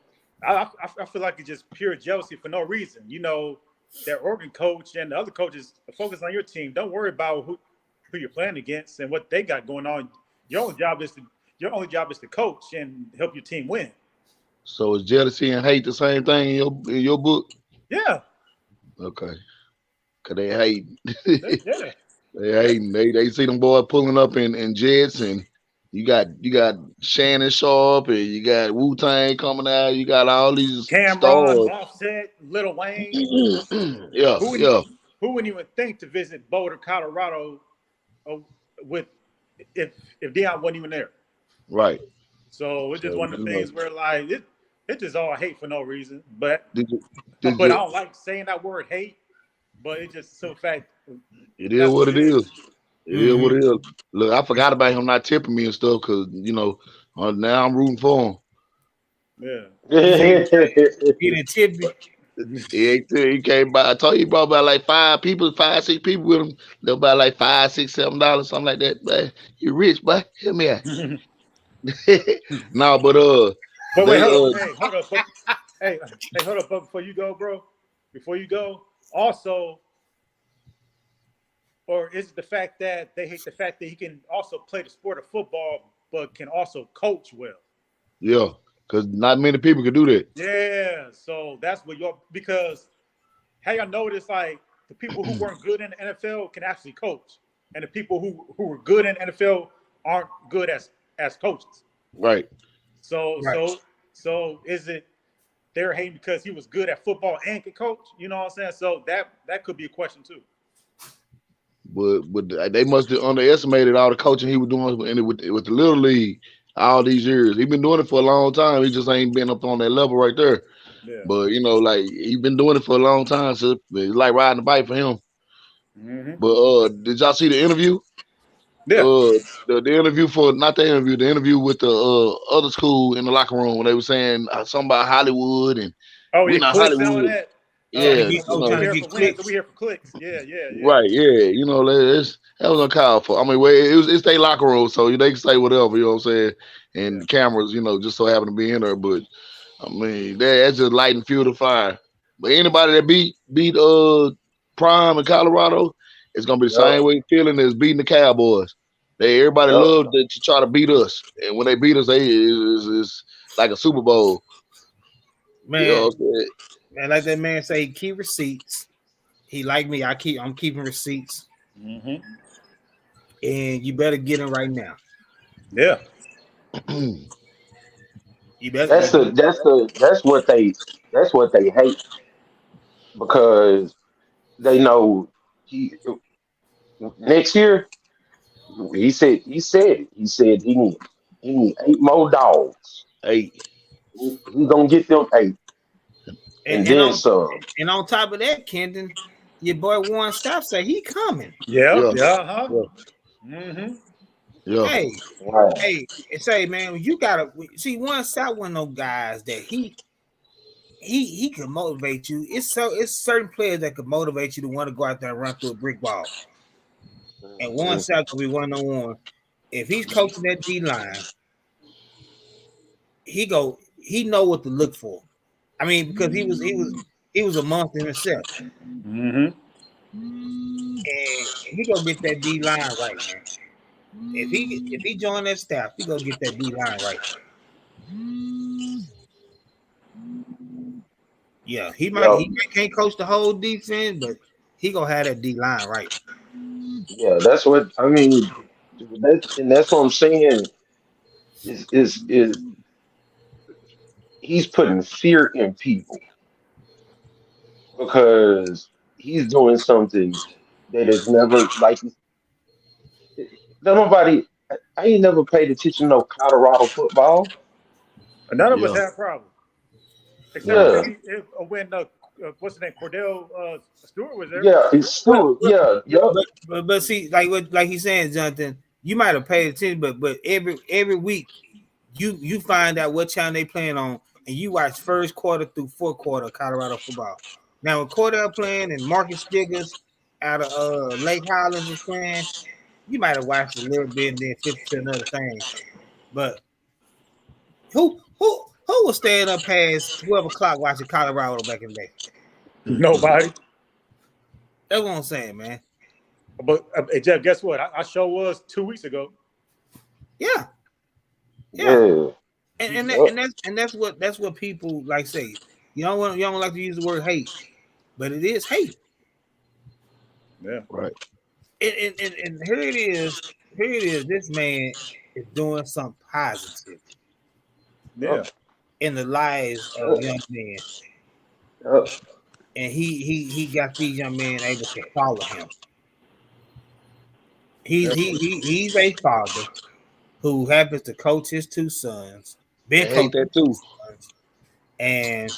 Speaker 5: I feel like it's just pure jealousy for no reason. Their Oregon coach and the other coaches focus on your team. Don't worry about who you're playing against and what they got going on. Your only job is to coach and help your team win.
Speaker 3: So is jealousy and hate the same thing in your book?
Speaker 5: Yeah.
Speaker 3: Okay. Cause they hate.
Speaker 5: Yeah.
Speaker 3: They hating. They see them boys pulling up in jets, and you got Shannon Sharp, and you got Wu-Tang coming out. You got all these
Speaker 5: Cameron,
Speaker 3: stars.
Speaker 5: Offset, Lil Wayne.
Speaker 3: Yeah.
Speaker 5: Who wouldn't even think to visit Boulder, Colorado, if Deion wasn't even there?
Speaker 3: Right.
Speaker 5: So it's just one of the things where like it's just all hate for no reason. But
Speaker 3: I
Speaker 5: don't like saying that word hate. But it's just so fact.
Speaker 3: It is what it is. It is what it is. Look, I forgot about him not tipping me and stuff because now I'm rooting for him.
Speaker 5: Yeah.
Speaker 2: He didn't tip you.
Speaker 3: He came by. I told you he brought about like 5, 6 people with him. They'll buy like $5, $6, $7, something like that. But you rich, but hear me out. No, but
Speaker 5: wait, hold up. Hey, hold up, before you go, bro. Before you go, also, or is it the fact that they hate the fact that he can also play the sport of football, but can also coach well?
Speaker 3: Yeah, because not many people can do that.
Speaker 5: Yeah, so that's what because how y'all notice like the people who weren't good in the NFL can actually coach, and the people who were good in the NFL aren't good as coaches.
Speaker 3: Right.
Speaker 5: So is it they're hating because he was good at football and could coach? You know what I'm saying? So that could be a question too.
Speaker 3: But they must have underestimated all the coaching he was doing with the Little League all these years. He's been doing it for a long time. He just ain't been up on that level right there.
Speaker 5: Yeah.
Speaker 3: But like he's been doing it for a long time, so it's like riding a bike for him.
Speaker 5: Mm-hmm.
Speaker 3: But did y'all see the interview?
Speaker 5: Yeah.
Speaker 3: The interview for not the interview, the interview with the other school in the locker room when they were saying something about Hollywood and
Speaker 5: Oh
Speaker 3: we're
Speaker 5: yeah,
Speaker 3: not
Speaker 5: clicks and all
Speaker 3: Hollywood.
Speaker 5: that.
Speaker 2: Trying to
Speaker 3: Yeah,
Speaker 2: get
Speaker 3: you
Speaker 2: trying
Speaker 3: know,
Speaker 2: to
Speaker 5: We here
Speaker 2: get
Speaker 5: for wins, so
Speaker 2: clicks.
Speaker 5: we here for clicks. Yeah, yeah, yeah.
Speaker 3: right? Yeah, you know, that was uncalled for. I mean, well, it's their locker room, so they can say whatever. You know what I'm saying? And
Speaker 5: Yeah.
Speaker 3: the cameras, just so happen to be in there. But I mean, that's just lighting fuel to fire. But anybody that beat Prime in Colorado, it's gonna be the
Speaker 4: Yep,
Speaker 3: same way feeling as beating the Cowboys. Everybody
Speaker 4: yep.
Speaker 3: loved to try to beat us, and when they beat us, it's like a Super Bowl. You know
Speaker 2: Man,
Speaker 3: what I'm saying?
Speaker 2: man, like that man say, keep receipts. He like me. I'm keeping receipts,
Speaker 5: Mm-hmm.
Speaker 2: and you better get them right now.
Speaker 5: Yeah.
Speaker 2: You better.
Speaker 4: That's the that's what they hate because they know he next year he need 8 more dogs.
Speaker 3: Hey,
Speaker 4: He gonna get them 8
Speaker 2: And,
Speaker 4: and
Speaker 2: and
Speaker 4: then
Speaker 2: on
Speaker 4: some.
Speaker 2: and on top of that, Kendon, your boy Warren Staff say he coming.
Speaker 5: Yeah.
Speaker 3: yeah,
Speaker 5: Yeah. Huh.
Speaker 3: yeah,
Speaker 5: Mm-hmm.
Speaker 3: yeah.
Speaker 2: Hey,
Speaker 4: Wow.
Speaker 2: hey, and say, man, you gotta see Warren Staff one of those guys that he can motivate you. It's certain players that could motivate you to want to go out there and run through a brick wall. And Warren
Speaker 4: Mhm.
Speaker 2: Staff could be 1-on-1. If he's coaching that D line, he know what to look for. I mean, because he was a monster himself.
Speaker 5: Mm-hmm.
Speaker 2: And he gonna get that D line right, man. If he join that staff, he gonna get that D line right. Yeah,
Speaker 4: Yep.
Speaker 2: he can't coach the whole defense, but he gonna have that D line right.
Speaker 4: Yeah, that's what I mean. That's what I'm saying. Is he's putting fear in people because he's doing something that is never like nobody. I ain't never paid attention to no Colorado football.
Speaker 5: And none of us
Speaker 3: Yeah,
Speaker 5: had problems except for
Speaker 3: nah.
Speaker 4: Yeah,
Speaker 5: maybe when what's his name, Cordell Stewart was there.
Speaker 4: yeah, it's
Speaker 2: Well,
Speaker 4: still
Speaker 2: well,
Speaker 4: yeah, yep.
Speaker 2: but see, like he's saying, Jonathan, you might have paid attention, but every week you find out what channel they playing on, and you watch first quarter through fourth quarter of Colorado football. Now when Cordell playing and Marcus Stiggers out of Lake Highlands was playing, you might have watched a little bit and then flipped to another thing. But who was staying up past 12 o'clock watching Colorado back in the day?
Speaker 5: Nobody.
Speaker 2: That's what I'm saying, man.
Speaker 5: But hey, Jeff, guess what? I sure was 2 weeks ago.
Speaker 2: Yeah, yeah.
Speaker 4: Yeah, yep.
Speaker 2: That's what people like say. You don't like to use the word hate, but it is hate.
Speaker 5: Yeah.
Speaker 3: Right.
Speaker 2: And here it is. Here it is. This man is doing something positive
Speaker 5: Yeah.
Speaker 2: in the lives of
Speaker 4: Yep.
Speaker 2: young men,
Speaker 4: Yep.
Speaker 2: and he got these young men able to follow him. He's a father who happens to coach his 2 sons,
Speaker 3: I
Speaker 2: been
Speaker 3: hate
Speaker 2: coaching
Speaker 3: that
Speaker 2: his two
Speaker 3: too.
Speaker 2: sons, and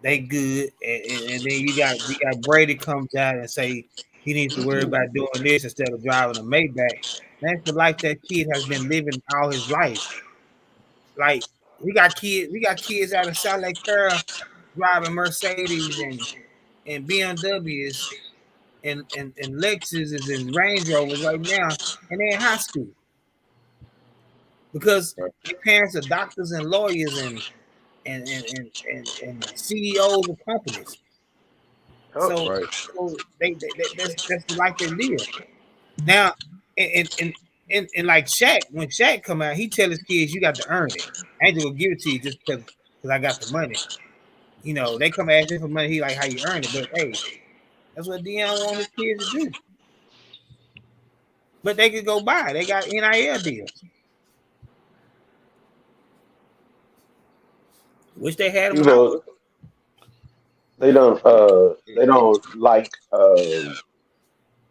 Speaker 2: they good. And then you got Brady comes out and say he needs to worry about doing this instead of driving a Maybach. That's the life that kid has been living all his life. Like we got kids out in South Lake Carroll driving Mercedes and BMWs and Lexuses and Range Rovers right now, and they're in high school because
Speaker 3: Right.
Speaker 2: their parents are doctors and lawyers and CEOs of companies.
Speaker 4: Yep.
Speaker 2: So,
Speaker 3: Right.
Speaker 2: so that's the life they live. Now, and like Shaq, when Shaq come out, he tell his kids, "You got to earn it. I ain't gonna give it to you just because I got the money." They come ask him for money. He like how you earn it, but hey, that's what Deion want his kids to do. But they could go buy. They got NIL deals. Wish they had them when I was
Speaker 4: People they don't like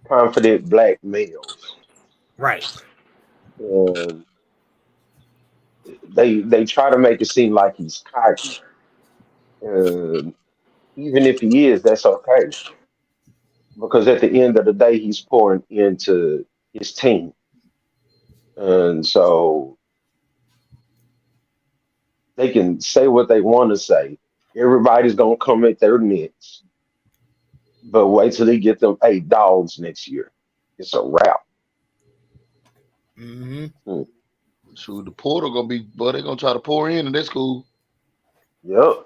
Speaker 4: confident black males.
Speaker 2: right.
Speaker 4: And they try to make it seem like he's cocky. And even if he is, that's okay. Because at the end of the day, he's pouring into his team. And so they can say what they want to say. Everybody's gonna come at their necks. But wait till they get them 8 dogs next year. It's a wrap.
Speaker 2: Mm-hmm.
Speaker 3: Shoot, the portal gonna be, boy, they gonna try to pour in, and that's cool.
Speaker 4: Yep.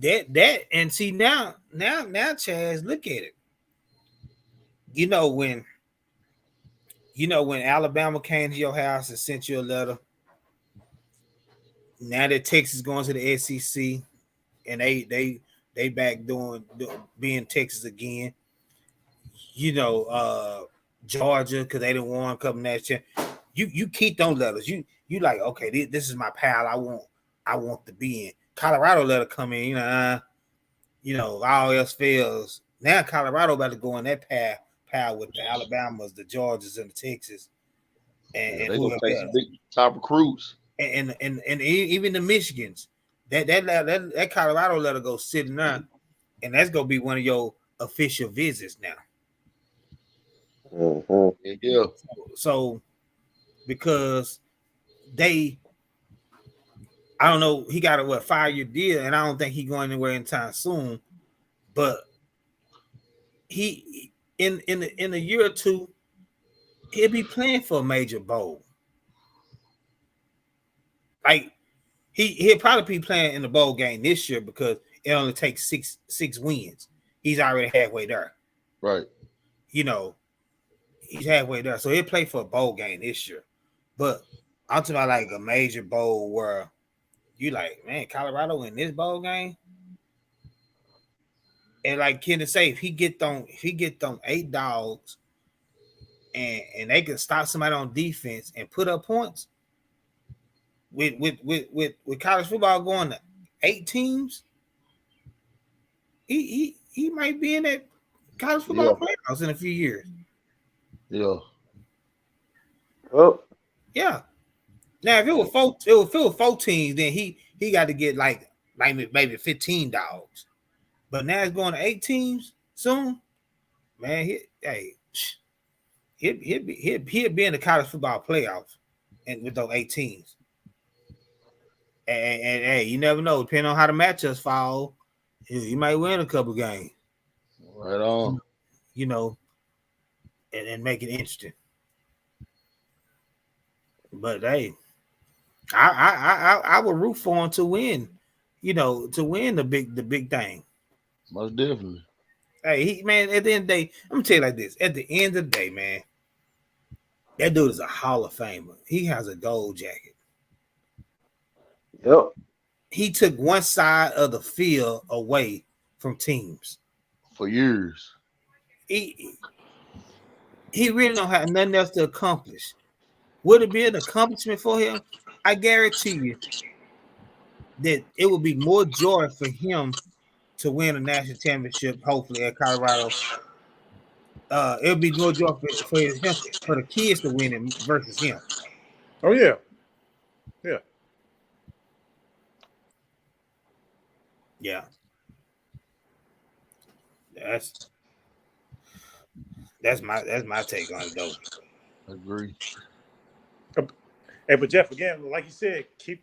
Speaker 2: That and see now, Chaz, look at it. You know when Alabama came to your house and sent you a letter. Now that Texas going to the SEC, and they back being Texas again. Georgia, because they didn't want a couple national. You keep those letters. You like, okay, this is my pal. I want to be in. Colorado letter come in. All else fails. Now Colorado about to go in that pal with the Alabamas, the Georgias, and the Texas, and
Speaker 3: They gonna
Speaker 2: whoever
Speaker 3: take some
Speaker 2: else.
Speaker 3: big top recruits,
Speaker 2: and even the Michigans. That Colorado letter go sitting there, and that's gonna be one of your official visits now.
Speaker 4: Mm-hmm.
Speaker 3: yeah.
Speaker 2: So because I don't know, he got a 5-year deal, and I don't think he going anywhere anytime soon. But he in a year or two, he'll be playing for a major bowl. Like he'll probably be playing in the bowl game this year because it only takes six wins. He's already halfway there.
Speaker 3: Right.
Speaker 2: He's halfway there. So he'll play for a bowl game this year. But I'm talking about like a major bowl where you like, man, Colorado in this bowl game. And like Ken say, if he get them 8 dogs and they can stop somebody on defense and put up points with college football going to 8 teams, he might be in that college football playoffs in a few years.
Speaker 3: Yeah.
Speaker 4: Oh.
Speaker 2: Yeah. Now if it was 4 teams, then he got to get like maybe 15 dogs. But now it's going to 8 teams soon. Man, he'll be in the college football playoffs and with those 8 teams. And hey, you never know. Depending on how the matchups fall, you might win a couple games.
Speaker 3: Right on.
Speaker 2: And make it interesting. But hey, I would root for him to win. To win the big thing.
Speaker 3: Most definitely.
Speaker 2: Hey, man, at the end of the day, I'm gonna tell you like this. At the end of the day, man, that dude is a Hall of Famer. He has a gold jacket.
Speaker 4: Yep.
Speaker 2: He took one side of the field away from teams.
Speaker 3: For years.
Speaker 2: He really don't have nothing else to accomplish. Would it be an accomplishment for him? I guarantee you that it would be more joy for him to win a national championship, hopefully at Colorado. It'll be more joy for the kids to win it versus him.
Speaker 5: Oh yeah, yeah,
Speaker 2: yeah. That's my take on it though.
Speaker 3: I agree.
Speaker 5: Hey, but Jeff, again, like you said, keep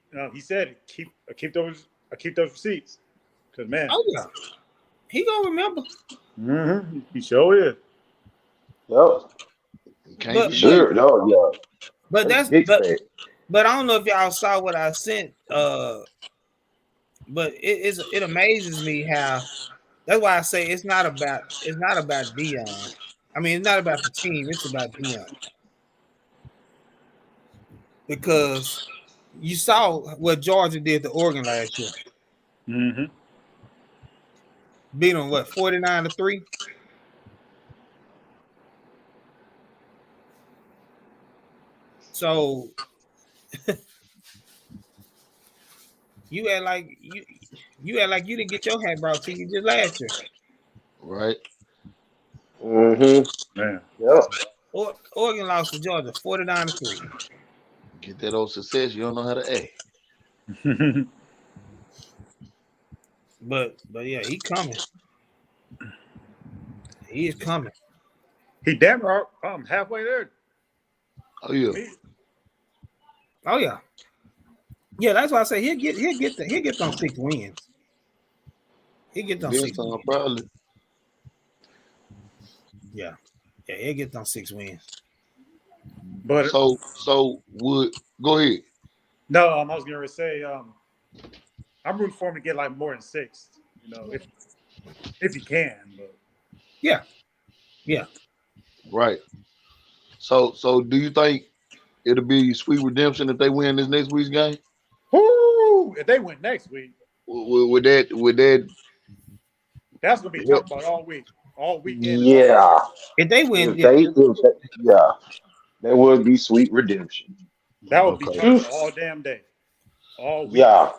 Speaker 5: those receipts, because man,
Speaker 2: oh yeah, he gonna remember.
Speaker 5: Mm-hmm. He sure is.
Speaker 4: Yep. Sure. No, yeah.
Speaker 2: But but I don't know if y'all saw what I sent. But it amazes me how. That's why I say it's not about Deion. I mean, it's not about the team. It's about Deion. Because you saw what Georgia did to Oregon last year.
Speaker 5: Mm-hmm.
Speaker 2: Beat them 49-3. So you act like you didn't get your hat brought to you just last year.
Speaker 3: Right.
Speaker 4: Mm-hmm.
Speaker 5: Man.
Speaker 4: Yep.
Speaker 2: Oregon lost to Georgia 49-3.
Speaker 3: Get that old success. You don't know how to act.
Speaker 2: But yeah, he coming. He is coming.
Speaker 5: He damn halfway there.
Speaker 3: Oh yeah.
Speaker 2: Oh yeah. Yeah, that's why I say he'll get them 6 wins. He'll get them
Speaker 3: Then
Speaker 2: 6
Speaker 3: some
Speaker 2: wins.
Speaker 3: probably.
Speaker 2: Yeah. Yeah, he'll get them 6 wins.
Speaker 5: But
Speaker 3: So would go ahead.
Speaker 5: no, I was gonna say I'm rooting for him to get like more than 6. You know, if he can. But
Speaker 2: Yeah. Yeah.
Speaker 3: Right. So do you think it'll be sweet redemption if they win this next week's game?
Speaker 5: whoo, if they win next week,
Speaker 3: With that
Speaker 5: that's gonna be
Speaker 3: help?
Speaker 5: talked about all weekend and all year.
Speaker 4: Yeah.
Speaker 2: If they win,
Speaker 4: Yeah, there would be sweet redemption.
Speaker 5: That would be
Speaker 3: Okay.
Speaker 5: talked about all damn day, all week.
Speaker 4: Yeah.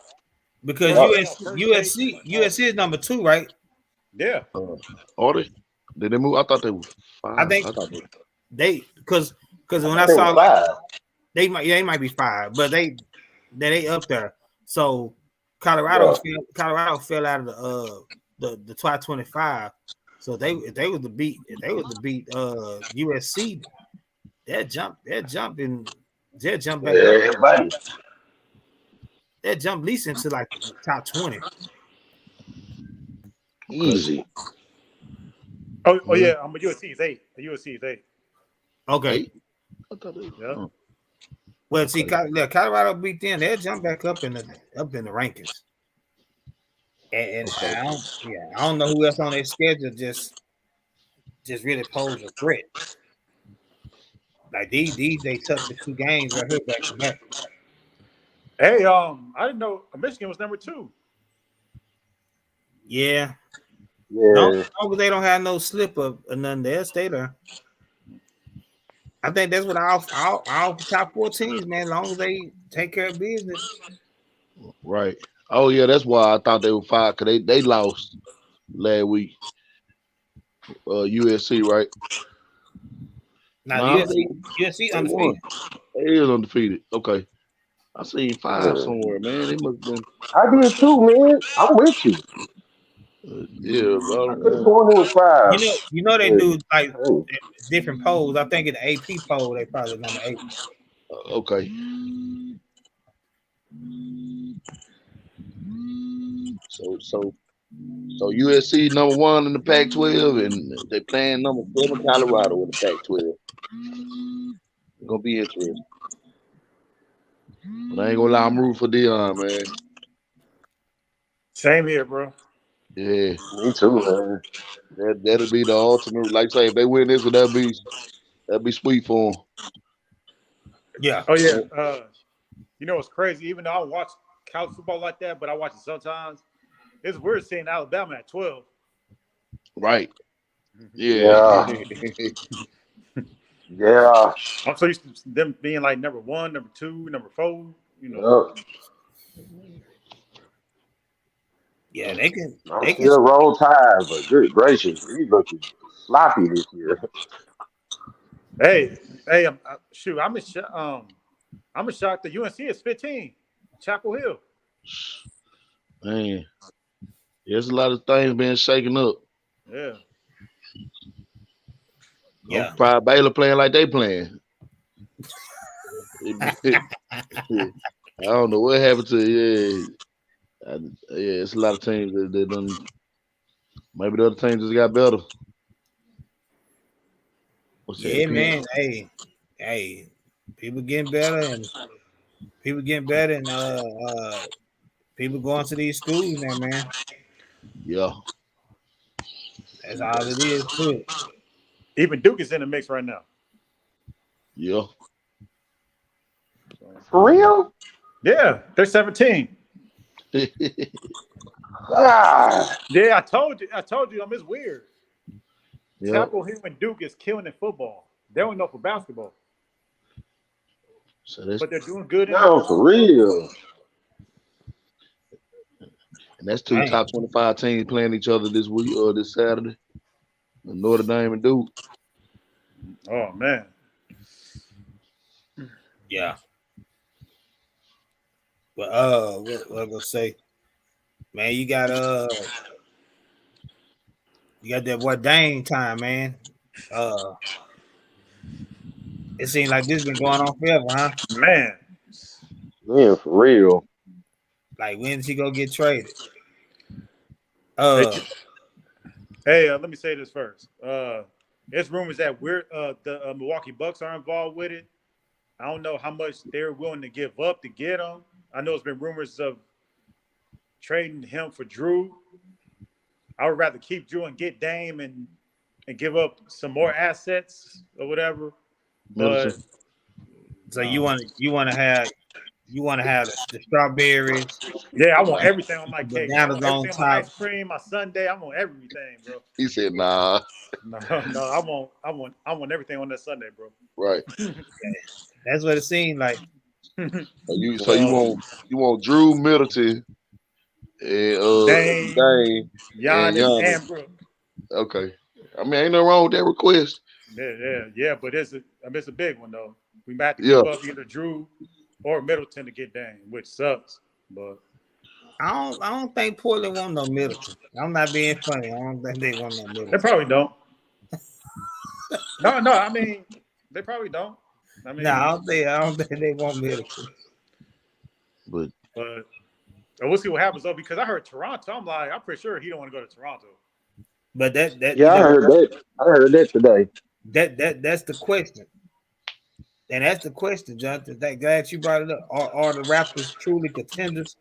Speaker 2: because
Speaker 4: Yep.
Speaker 5: First take,
Speaker 2: USC is number 2, right?
Speaker 5: yeah.
Speaker 3: Are they? Did they move? I thought they were 5.
Speaker 2: I think
Speaker 3: thought they
Speaker 2: they because when I
Speaker 4: They
Speaker 2: saw
Speaker 4: were 5.
Speaker 2: they might be 5, but they up there. So
Speaker 4: Yeah.
Speaker 2: Colorado fell out of the top 25. So if they was to beat USC, they'll jump back up.
Speaker 4: Everybody.
Speaker 2: They'll jump at least into like the top 20.
Speaker 4: Easy.
Speaker 5: Oh yeah. But USC is 8. The USC is 8.
Speaker 2: Okay.
Speaker 3: 8. I thought they
Speaker 5: Yeah.
Speaker 2: Well, see, Colorado beat them. They'll jump back up in the rankings. And I don't know who else on their schedule just really pose a threat. Like these they took the 2 games right here back to back.
Speaker 5: Hey, I didn't know Michigan was number 2.
Speaker 2: Yeah.
Speaker 4: Yeah.
Speaker 2: No, they don't have no slip up or nothing. They'll stay there. I think that's what all top 4 teams, man. As long as they take care of business.
Speaker 3: Right. Oh yeah, that's why I thought they were 5 because they lost last week. USC, right?
Speaker 2: Now
Speaker 3: Nah,
Speaker 2: USC
Speaker 3: they
Speaker 2: undefeated.
Speaker 3: won. They is undefeated. Okay. I seen 5
Speaker 4: Yeah.
Speaker 3: somewhere, man. They must have been.
Speaker 4: I did too, man. I'm with you.
Speaker 3: Yeah,
Speaker 4: I
Speaker 3: bro.
Speaker 4: could have sworn it was 5.
Speaker 2: You know they
Speaker 4: Yeah.
Speaker 2: do like
Speaker 4: Oh.
Speaker 2: different polls. I think in the AP poll they probably number 8.
Speaker 3: Okay. So USC number 1 in the Pac-12, and they playing number 7 Colorado in the Pac-12. It's gonna be interesting. But I ain't gonna lie, I'm rooting for Deion, man.
Speaker 5: Same here, bro.
Speaker 3: Yeah,
Speaker 4: Me too, man.
Speaker 3: that'll be the ultimate. Like I say, if they win this, that'll be sweet for them.
Speaker 2: Yeah.
Speaker 5: Oh yeah. You know what's crazy? Even though I don't watch college football like that, but I watch it sometimes. It's weird seeing Alabama at 12.
Speaker 3: Right. Yeah.
Speaker 4: Yeah.
Speaker 5: I'm so used to them being like number 1, number 2, number 4. You know.
Speaker 2: Yeah, they can.
Speaker 4: I'm still roll tide, but good gracious, we looking sloppy this year.
Speaker 5: Hey, shoot! I'm in shock that UNC is 15. Chapel Hill.
Speaker 3: Man, there's a lot of things being shaken up.
Speaker 5: Yeah.
Speaker 2: Yeah.
Speaker 3: Pride Baylor playing like they playing. I don't know what happened to it's a lot of teams that done. Maybe the other teams just got better.
Speaker 2: Yeah, man. Hey, people getting better and people going to these schools now, man.
Speaker 3: Yeah.
Speaker 2: That's all it is to it.
Speaker 5: Even Duke is in the mix right now.
Speaker 3: Yeah.
Speaker 4: For real?
Speaker 5: Yeah, they're 17.
Speaker 4: Ah.
Speaker 5: Yeah, I told you. It's weird.
Speaker 3: Yeah.
Speaker 5: Chapel Hill and Duke is killing in football. They don't know for basketball. But they're doing good.
Speaker 4: No, for real.
Speaker 3: And that's 2 top 25 teams playing each other this week or this Saturday. Notre Dame and Duke.
Speaker 5: Oh man.
Speaker 2: Yeah. But what I gonna say, man, you got that boy Dane time, man. It seems like this been going on forever, huh?
Speaker 5: Man,
Speaker 4: Man, for real.
Speaker 2: Like when did he go get traded?
Speaker 5: hey, let me say this first. There's rumors that the Milwaukee Bucks are involved with it. I don't know how much they're willing to give up to get him. I know it's been rumors of trading him for Drew. I would rather keep Drew and get Dame and give up some more assets or whatever. But
Speaker 2: so you want to have the strawberries.
Speaker 5: Yeah, I want everything on my cake. I want
Speaker 2: on
Speaker 5: everything
Speaker 2: top.
Speaker 5: on my ice cream, my sundae. I want everything, bro.
Speaker 3: He said, "Nah."
Speaker 5: No, I want everything on that Sunday, bro.
Speaker 3: Right.
Speaker 2: That's what it seemed like.
Speaker 3: So you want Drew Middleton and Dame
Speaker 5: Giannis, and Brooke.
Speaker 3: Okay. I mean, ain't no wrong with that request.
Speaker 5: Yeah. But it's a big one though. We might have to give up either Drew or Middleton to get Dame, which sucks. But
Speaker 2: I don't think Portland want no Middleton. I'm not being funny. I don't think they want no Middleton.
Speaker 5: They probably don't. No. I mean, they probably don't. I mean,
Speaker 2: I don't think they want Middleton.
Speaker 3: But
Speaker 5: we'll see what happens though. Because I heard Toronto. I'm pretty sure he don't want to go to Toronto.
Speaker 2: But that
Speaker 4: I heard that. I heard that today.
Speaker 2: That's the question. And that's the question, Jonathan. Glad you brought it up. Are the Raptors truly contenders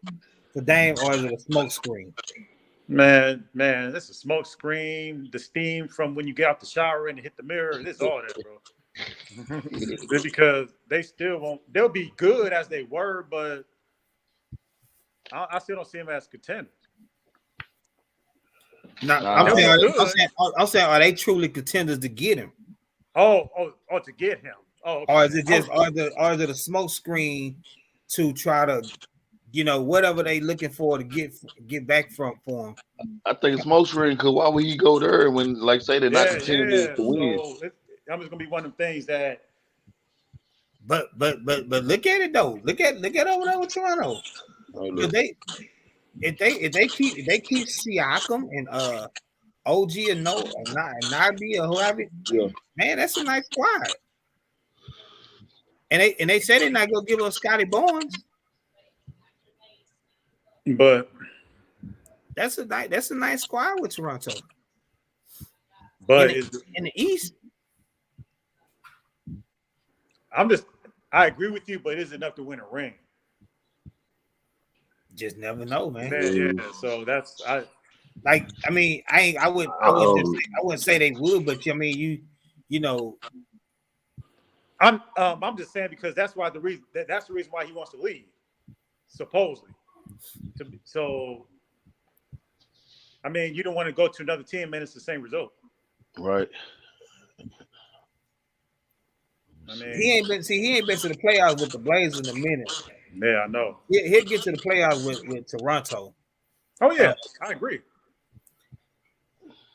Speaker 2: for Dame, or is it a smoke screen?
Speaker 5: Man, this is a smoke screen. The steam from when you get out the shower and hit the mirror. This is all that, bro. It's because they still won't. They'll be good as they were, but I still don't see them as contenders.
Speaker 2: I'm saying, are they truly contenders to get him?
Speaker 5: Oh, to get him. Oh, okay.
Speaker 2: Or is it just or is it a smoke screen to try to, whatever they looking for to get back for him?
Speaker 3: I think it's smoke screen because why would he go there when, like, say they're not contending to win?
Speaker 5: So I'm just gonna be one of them things that.
Speaker 2: But look at it though. Look at over there with Toronto. If they keep Siakam and OG and Nabi or whoever, man, that's a nice squad. And they said they're not gonna give up Scotty Barnes,
Speaker 5: but
Speaker 2: that's a nice squad with Toronto.
Speaker 5: But
Speaker 2: in the East,
Speaker 5: I agree with you, but is it enough to win a ring?
Speaker 2: Just never know, man.
Speaker 5: Yeah. So
Speaker 2: I wouldn't say they would, but I mean you know.
Speaker 5: I'm just saying because that's the reason why he wants to leave, supposedly. So, I mean, you don't want to go to another team and it's the same result,
Speaker 3: right?
Speaker 5: I mean,
Speaker 2: he ain't been to the playoffs with the Blazers in a minute.
Speaker 5: Yeah, I know.
Speaker 2: He'll get to the playoffs with Toronto.
Speaker 5: Oh yeah, I agree.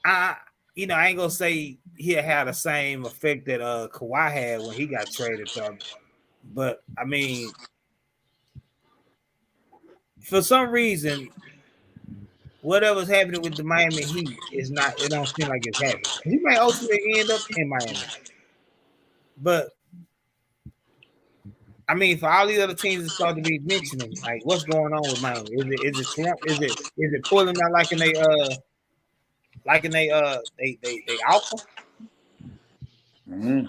Speaker 2: I ain't gonna say he'll have the same effect that Kawhi had when he got traded from, but I mean, for some reason, whatever's happening with the Miami Heat is not. It don't seem like it's happening. He might ultimately end up in Miami, but I mean, for all these other teams that start to be mentioning, like what's going on with Miami? Is it Portland not liking they alpha?
Speaker 5: Mm-hmm.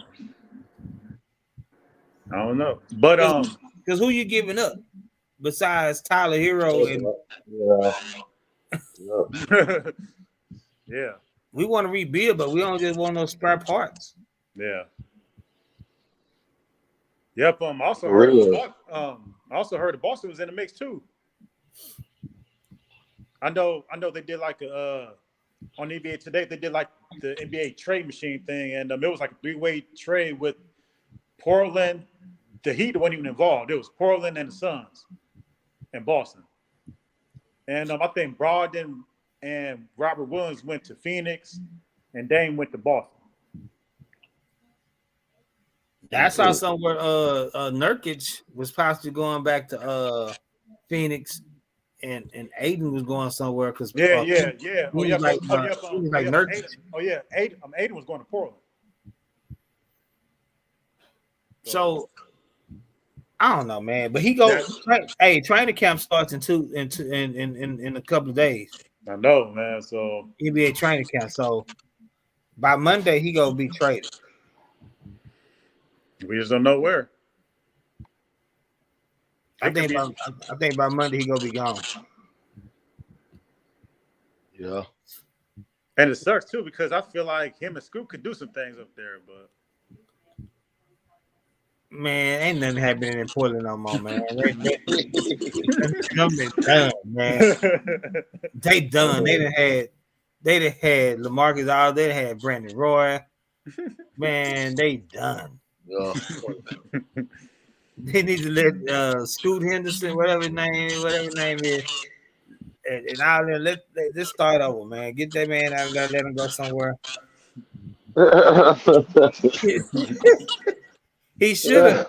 Speaker 5: I don't know, but
Speaker 2: because who you giving up besides Tyler Hero and
Speaker 5: yeah,
Speaker 2: we want to rebuild, but we don't just want those spare parts.
Speaker 5: Yeah. Yep. Also heard the Boston was in the mix too. I know they did like on NBA Today, they did like the NBA trade machine thing, and it was like a 3-way trade with Portland. The Heat wasn't even involved. It was Portland and the Suns and Boston. And I think Brogdon and Robert Williams went to Phoenix, and Dame went to Boston.
Speaker 2: I saw somewhere Nurkic was possibly going back to Phoenix. And Aiden was going somewhere because
Speaker 5: Nurkic.
Speaker 2: Nurkic.
Speaker 5: Aiden was going to Portland.
Speaker 2: So I don't know, man. But he goes. Hey, training camp starts in a couple of days.
Speaker 5: I know, man. So
Speaker 2: NBA training camp. So by Monday he gonna be traded.
Speaker 5: we just don't know where.
Speaker 2: I think by Monday he gonna be gone.
Speaker 3: Yeah.
Speaker 5: And it sucks too because I feel like him and Scoop could do some things up there, but
Speaker 2: Man, ain't nothing happening in Portland no more, man. They done, man. They done. They done had LaMarcus all. They done had Brandon Roy. Man, they done.
Speaker 3: Yeah.
Speaker 2: They need to let Scoot Henderson, whatever his name is, and all that. Let's start over, man. Get that man out of there. Let him go somewhere. He should have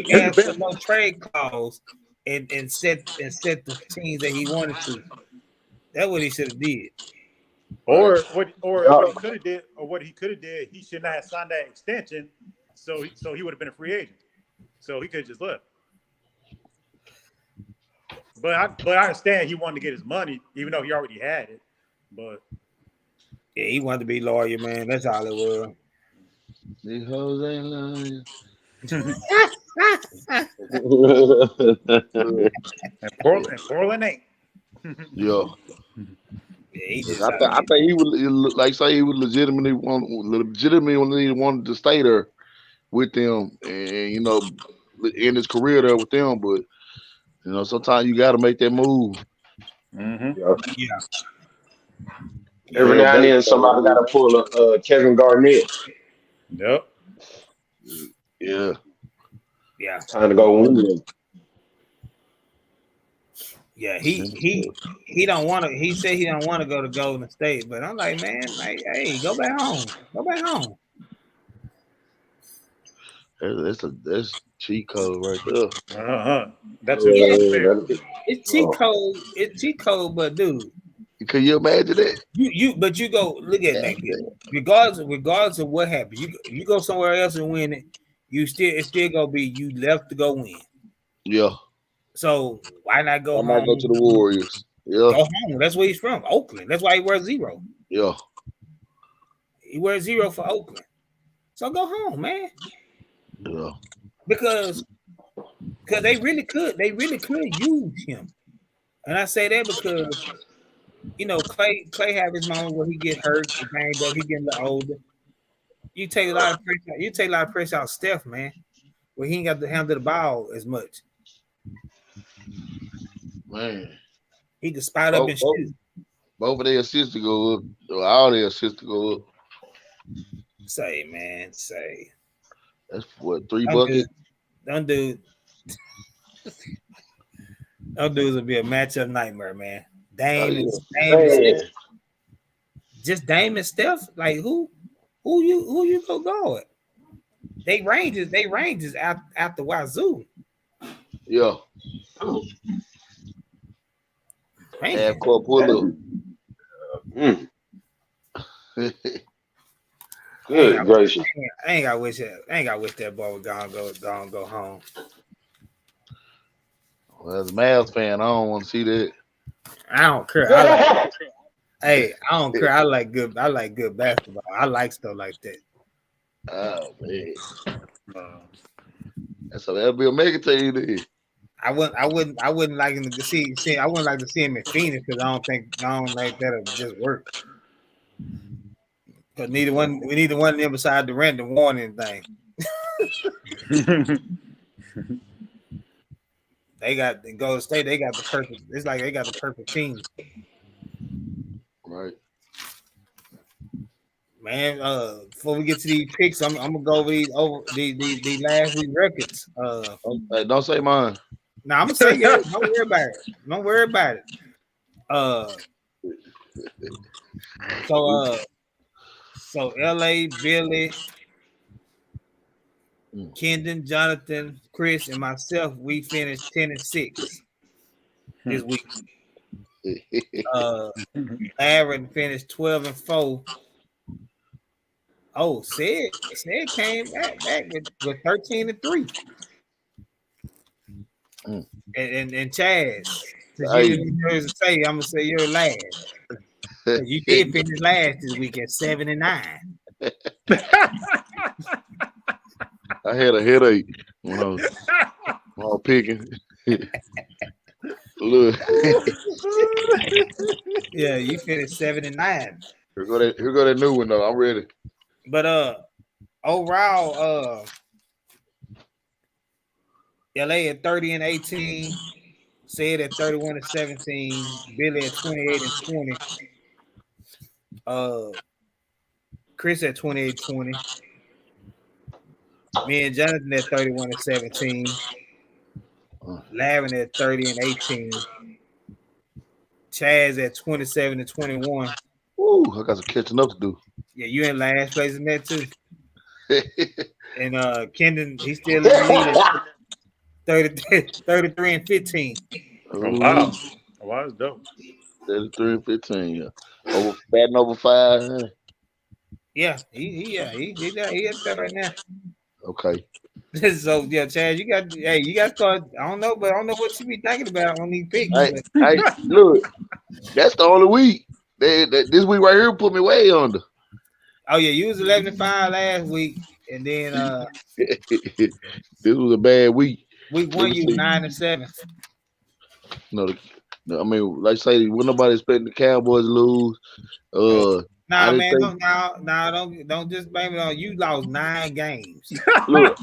Speaker 2: canceled no trade clause and set the teams that he wanted to. That's what he should have did.
Speaker 5: Or what he could have did, he should not have signed that extension, so he would have been a free agent. So he could have just left. But I understand he wanted to get his money, even though he already had it. But
Speaker 2: yeah, he wanted to be loyal, man. That's all it was.
Speaker 3: These hoes ain't lying.
Speaker 5: and Portland ain't.
Speaker 3: Yeah.
Speaker 2: Yeah,
Speaker 3: I think he would like say he would legitimately wanted to stay there with them and end his career there with them, but sometimes you got to make that move.
Speaker 5: Mm-hmm.
Speaker 2: Yeah.
Speaker 4: Every now and then somebody got to pull a Kevin Garnett.
Speaker 5: Yep.
Speaker 3: Yeah.
Speaker 2: Yeah.
Speaker 4: Time to go win.
Speaker 2: Yeah, he don't want to. He said he don't want to go to Golden State, but I'm like, man, hey, go back home. Go back home.
Speaker 3: That's cheat code right there.
Speaker 5: That's
Speaker 2: It's cheat code. It's cheat code, but dude,
Speaker 3: can you imagine that?
Speaker 2: You go look at that. Regardless of what happens, you go somewhere else and win it. It's still gonna be you left to go win.
Speaker 3: Yeah.
Speaker 2: So why not go home?
Speaker 3: Why not go to the Warriors? Yeah.
Speaker 2: Go home. That's where he's from, Oakland. That's why he wears 0.
Speaker 3: Yeah.
Speaker 2: He wears 0 for Oakland. So go home, man.
Speaker 3: Yeah.
Speaker 2: Because they really could use him. And I say that because Clay have his moment where he get hurt, he getting a little older. You take a lot of pressure out Steph, man. Where he ain't got to handle the ball as much.
Speaker 3: Man.
Speaker 2: He can spot up and shoot.
Speaker 3: Both of their assists to go up, or all their assists to go up.
Speaker 2: Say, man, say.
Speaker 3: That's what, 3 buckets?
Speaker 2: Them dudes will be a matchup nightmare, man. Dame and Steph. Just Dame and Steph. Like who you go guard? They ranges out the wazoo.
Speaker 3: Yeah. Half court pull up.
Speaker 4: Good gracious.
Speaker 2: I ain't got wish that boy would go home.
Speaker 3: Well, as a Mavs fan, I don't want to see that.
Speaker 2: I don't care. I don't care. I like good basketball. I like stuff like that.
Speaker 3: Oh man. That'll be a mega team then. I
Speaker 2: wouldn't like him to see I wouldn't like to see him in Phoenix because I don't like that'll just work. Because neither one of them beside Durant to warn anything. They got the Golden State. They got the perfect. It's like they got the perfect team.
Speaker 3: Right.
Speaker 2: Man, before we get to these picks, I'm gonna go over the last week records.
Speaker 3: Hey, don't say mine.
Speaker 2: No, I'm gonna say yours. Don't worry about it. So LA, Billy, Kendon, Jonathan, Chris, and myself, we finished 10-6 this week. Aaron finished 12-4. Oh, said came back with 13-3. And Chaz, since you
Speaker 3: Hey.
Speaker 2: didn't hear us say, I'm gonna say you're last. You did finish last this week at 7-9.
Speaker 3: I had a headache when I was picking. Look,
Speaker 2: Yeah, you finished 7-9.
Speaker 3: here go that new one though. I'm ready.
Speaker 2: But overall, LA at 30-18, Said at 31-17, Billy at 28-20, Chris at 28-20, me and Jonathan at 31-17, Lavin at 30-18, Chaz at 27-21.
Speaker 3: Ooh, I got some catching up to do.
Speaker 2: Yeah, you in last place in that too. And Kendon, he's still in the lead at 33-15.
Speaker 5: Oh, wow. Oh, wow, that's dope.
Speaker 3: 33-15, yeah. Batting over 5.
Speaker 2: Yeah, he at that right now.
Speaker 3: Okay.
Speaker 2: So yeah, Chad, you got to start. I don't know what you be thinking about on these picks.
Speaker 3: Hey, look, that's the only week. This week right here put me way under.
Speaker 2: Oh yeah, you was 11-5 last week, and then
Speaker 3: This was a bad week.
Speaker 2: week 1 you 9-7.
Speaker 3: No, I mean, like I say, when nobody expecting the Cowboys to lose.
Speaker 2: Nah, man, don't just blame it on you. Lost 9 games.
Speaker 3: Look,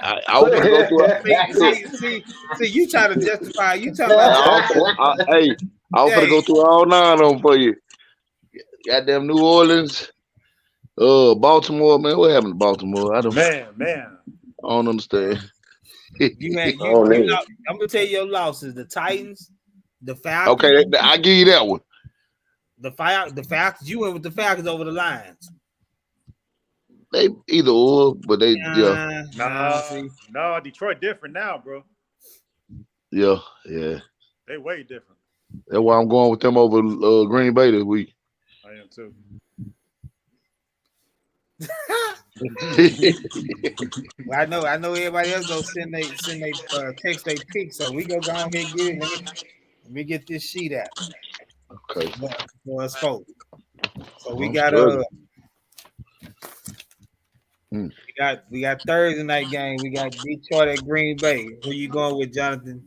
Speaker 3: I was gonna go through.
Speaker 2: See, you try to justify. You talking about?
Speaker 3: Hey, I was gonna go through all 9 of them for you. Goddamn New Orleans, Baltimore, man. What happened to Baltimore? I don't.
Speaker 5: Man.
Speaker 3: I don't understand.
Speaker 2: I'm gonna tell you your losses: the Titans, the Falcons.
Speaker 3: Okay, I give you that one.
Speaker 2: The Falcons. You went with the Falcons over the Lions.
Speaker 3: They either or, but they
Speaker 5: No, Detroit different now, bro.
Speaker 3: yeah.
Speaker 5: They way different.
Speaker 3: That's why I'm going with them over Green Bay this week.
Speaker 5: I am too.
Speaker 2: Well, I know everybody else gonna send they text they pick, so we go down here and get it. Let me get this sheet out.
Speaker 3: Okay.
Speaker 2: For us folks. So we got we got Thursday night game. We got Detroit at Green Bay. Who you going with, Jonathan?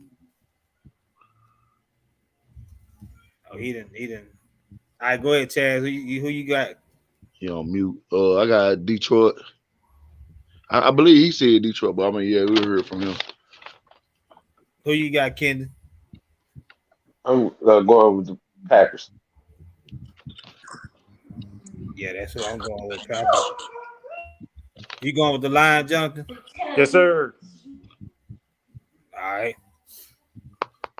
Speaker 2: Oh, he didn't. All right, go ahead, Chaz. Who you got?
Speaker 3: He on mute. I got Detroit. I believe he said Detroit, but I mean, yeah, we heard from him.
Speaker 2: Who you got, Kendon?
Speaker 4: I'm going with the Packers.
Speaker 2: Yeah, that's what I'm going with. Packers. You going with the Lions, Jonathan?
Speaker 5: Yes, sir.
Speaker 2: All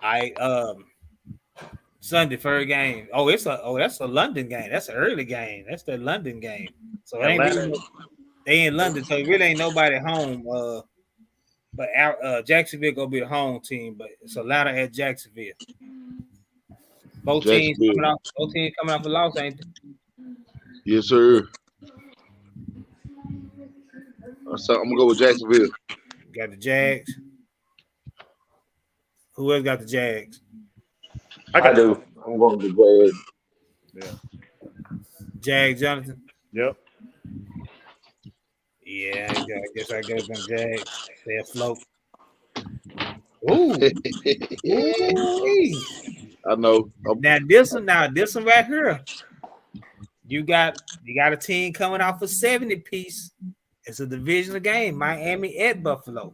Speaker 2: right. Sunday first game. That's a London game. That's an early game. That's the London game. So they in London, so it really ain't nobody home. But Jacksonville gonna be the home team, but it's Atlanta at Jacksonville. Both teams coming off a loss, ain't they?
Speaker 3: Yes, sir. So I'm gonna go with Jacksonville.
Speaker 2: Got the Jags. Who else got the Jags?
Speaker 4: I do. I'm going to go ahead.
Speaker 5: Yeah.
Speaker 2: Jags, Jonathan.
Speaker 5: Yep.
Speaker 2: Yeah, I guess I go with them Jags. They afloat. Ooh.
Speaker 3: I know.
Speaker 2: Now this one right here. You got a team coming off a 70 piece. It's a divisional game. Miami at Buffalo.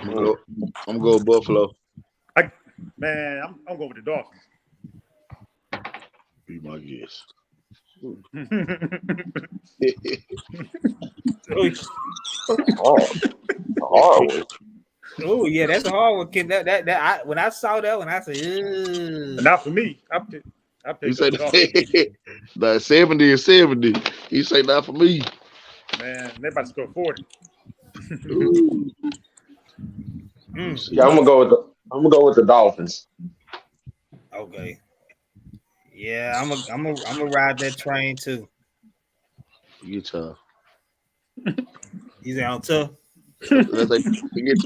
Speaker 3: I'm gonna go Buffalo.
Speaker 5: I'm going with the Dolphins.
Speaker 3: Be my guess.
Speaker 2: Oh yeah, that's a hard one. When I saw that one, I said, ugh.
Speaker 5: Not for me. I picked
Speaker 3: You say like 70 or 70. You say not for me.
Speaker 5: Man, they about to score 40.
Speaker 4: Yeah, I'm gonna go with the Dolphins.
Speaker 2: Okay. Yeah, I'm gonna ride that train too.
Speaker 3: Forget y'all.
Speaker 2: He's on tough.
Speaker 3: Let's say forget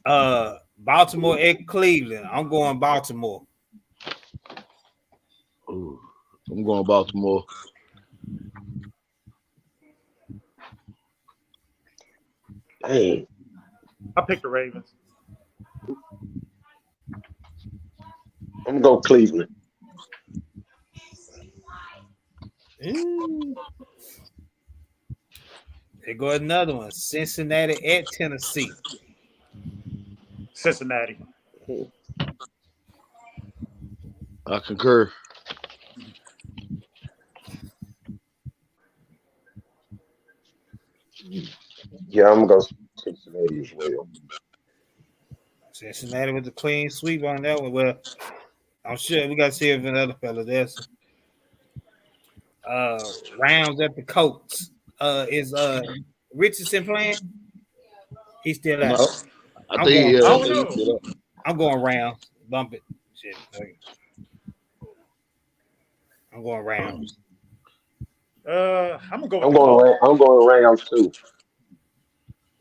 Speaker 3: y'all.
Speaker 2: Baltimore at Cleveland. I'm going Baltimore.
Speaker 3: Ooh, I'm going Baltimore.
Speaker 4: Hey,
Speaker 5: I picked the Ravens.
Speaker 4: I'm gonna go Cleveland.
Speaker 2: Ooh. There go another one. Cincinnati at Tennessee.
Speaker 5: Cincinnati.
Speaker 3: I concur.
Speaker 4: Yeah, I'm gonna go Cincinnati as well.
Speaker 2: Cincinnati with the clean sweep on that one. Well, I'm sure we got to see if another fella there's Rams at the Colts. Is Richardson playing? He's still out.
Speaker 3: No, I think
Speaker 5: I don't know.
Speaker 2: I'm going Rams. Bump it. Shit. I'm going Rams.
Speaker 5: I'm gonna
Speaker 4: I'm
Speaker 5: go.
Speaker 4: going Rams too.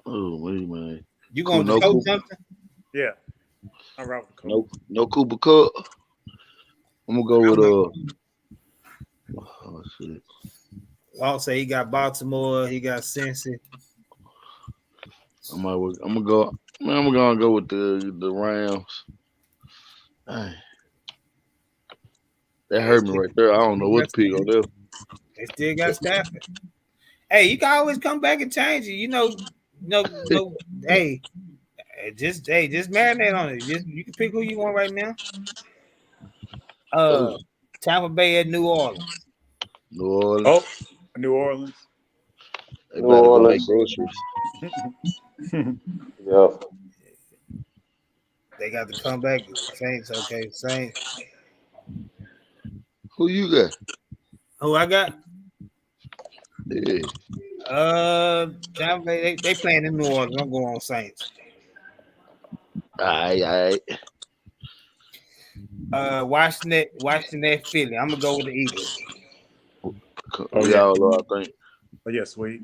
Speaker 3: Oh wait, man.
Speaker 2: You going
Speaker 3: no
Speaker 2: to Colts,
Speaker 3: Cooper,
Speaker 2: something?
Speaker 5: Yeah, I'm right with the Colts.
Speaker 3: no Cooper Cup. I'm gonna go with oh shit.
Speaker 2: Walt say he got Baltimore. He got Cincy.
Speaker 3: I'm gonna go. Man, I'm gonna go with the Rams. Dang. That hurt me right there. I don't know what to pick on there.
Speaker 2: They still got Stafford. Hey, you can always come back and change it. No. Hey, just marinate on it. You can pick who you want right now. Tampa Bay at New Orleans.
Speaker 3: New Orleans.
Speaker 5: Oh, New Orleans.
Speaker 3: They better go make groceries.
Speaker 4: Yep.
Speaker 2: They got to come back. Saints, okay. Saints.
Speaker 3: Who you got?
Speaker 2: Who I got?
Speaker 3: Yeah.
Speaker 2: Tampa Bay, they playing in New Orleans. I'm going on Saints.
Speaker 3: All right.
Speaker 2: Washington at Philly. I'm gonna go with the Eagles.
Speaker 3: Oh yeah, I think.
Speaker 5: Oh yeah, sweet.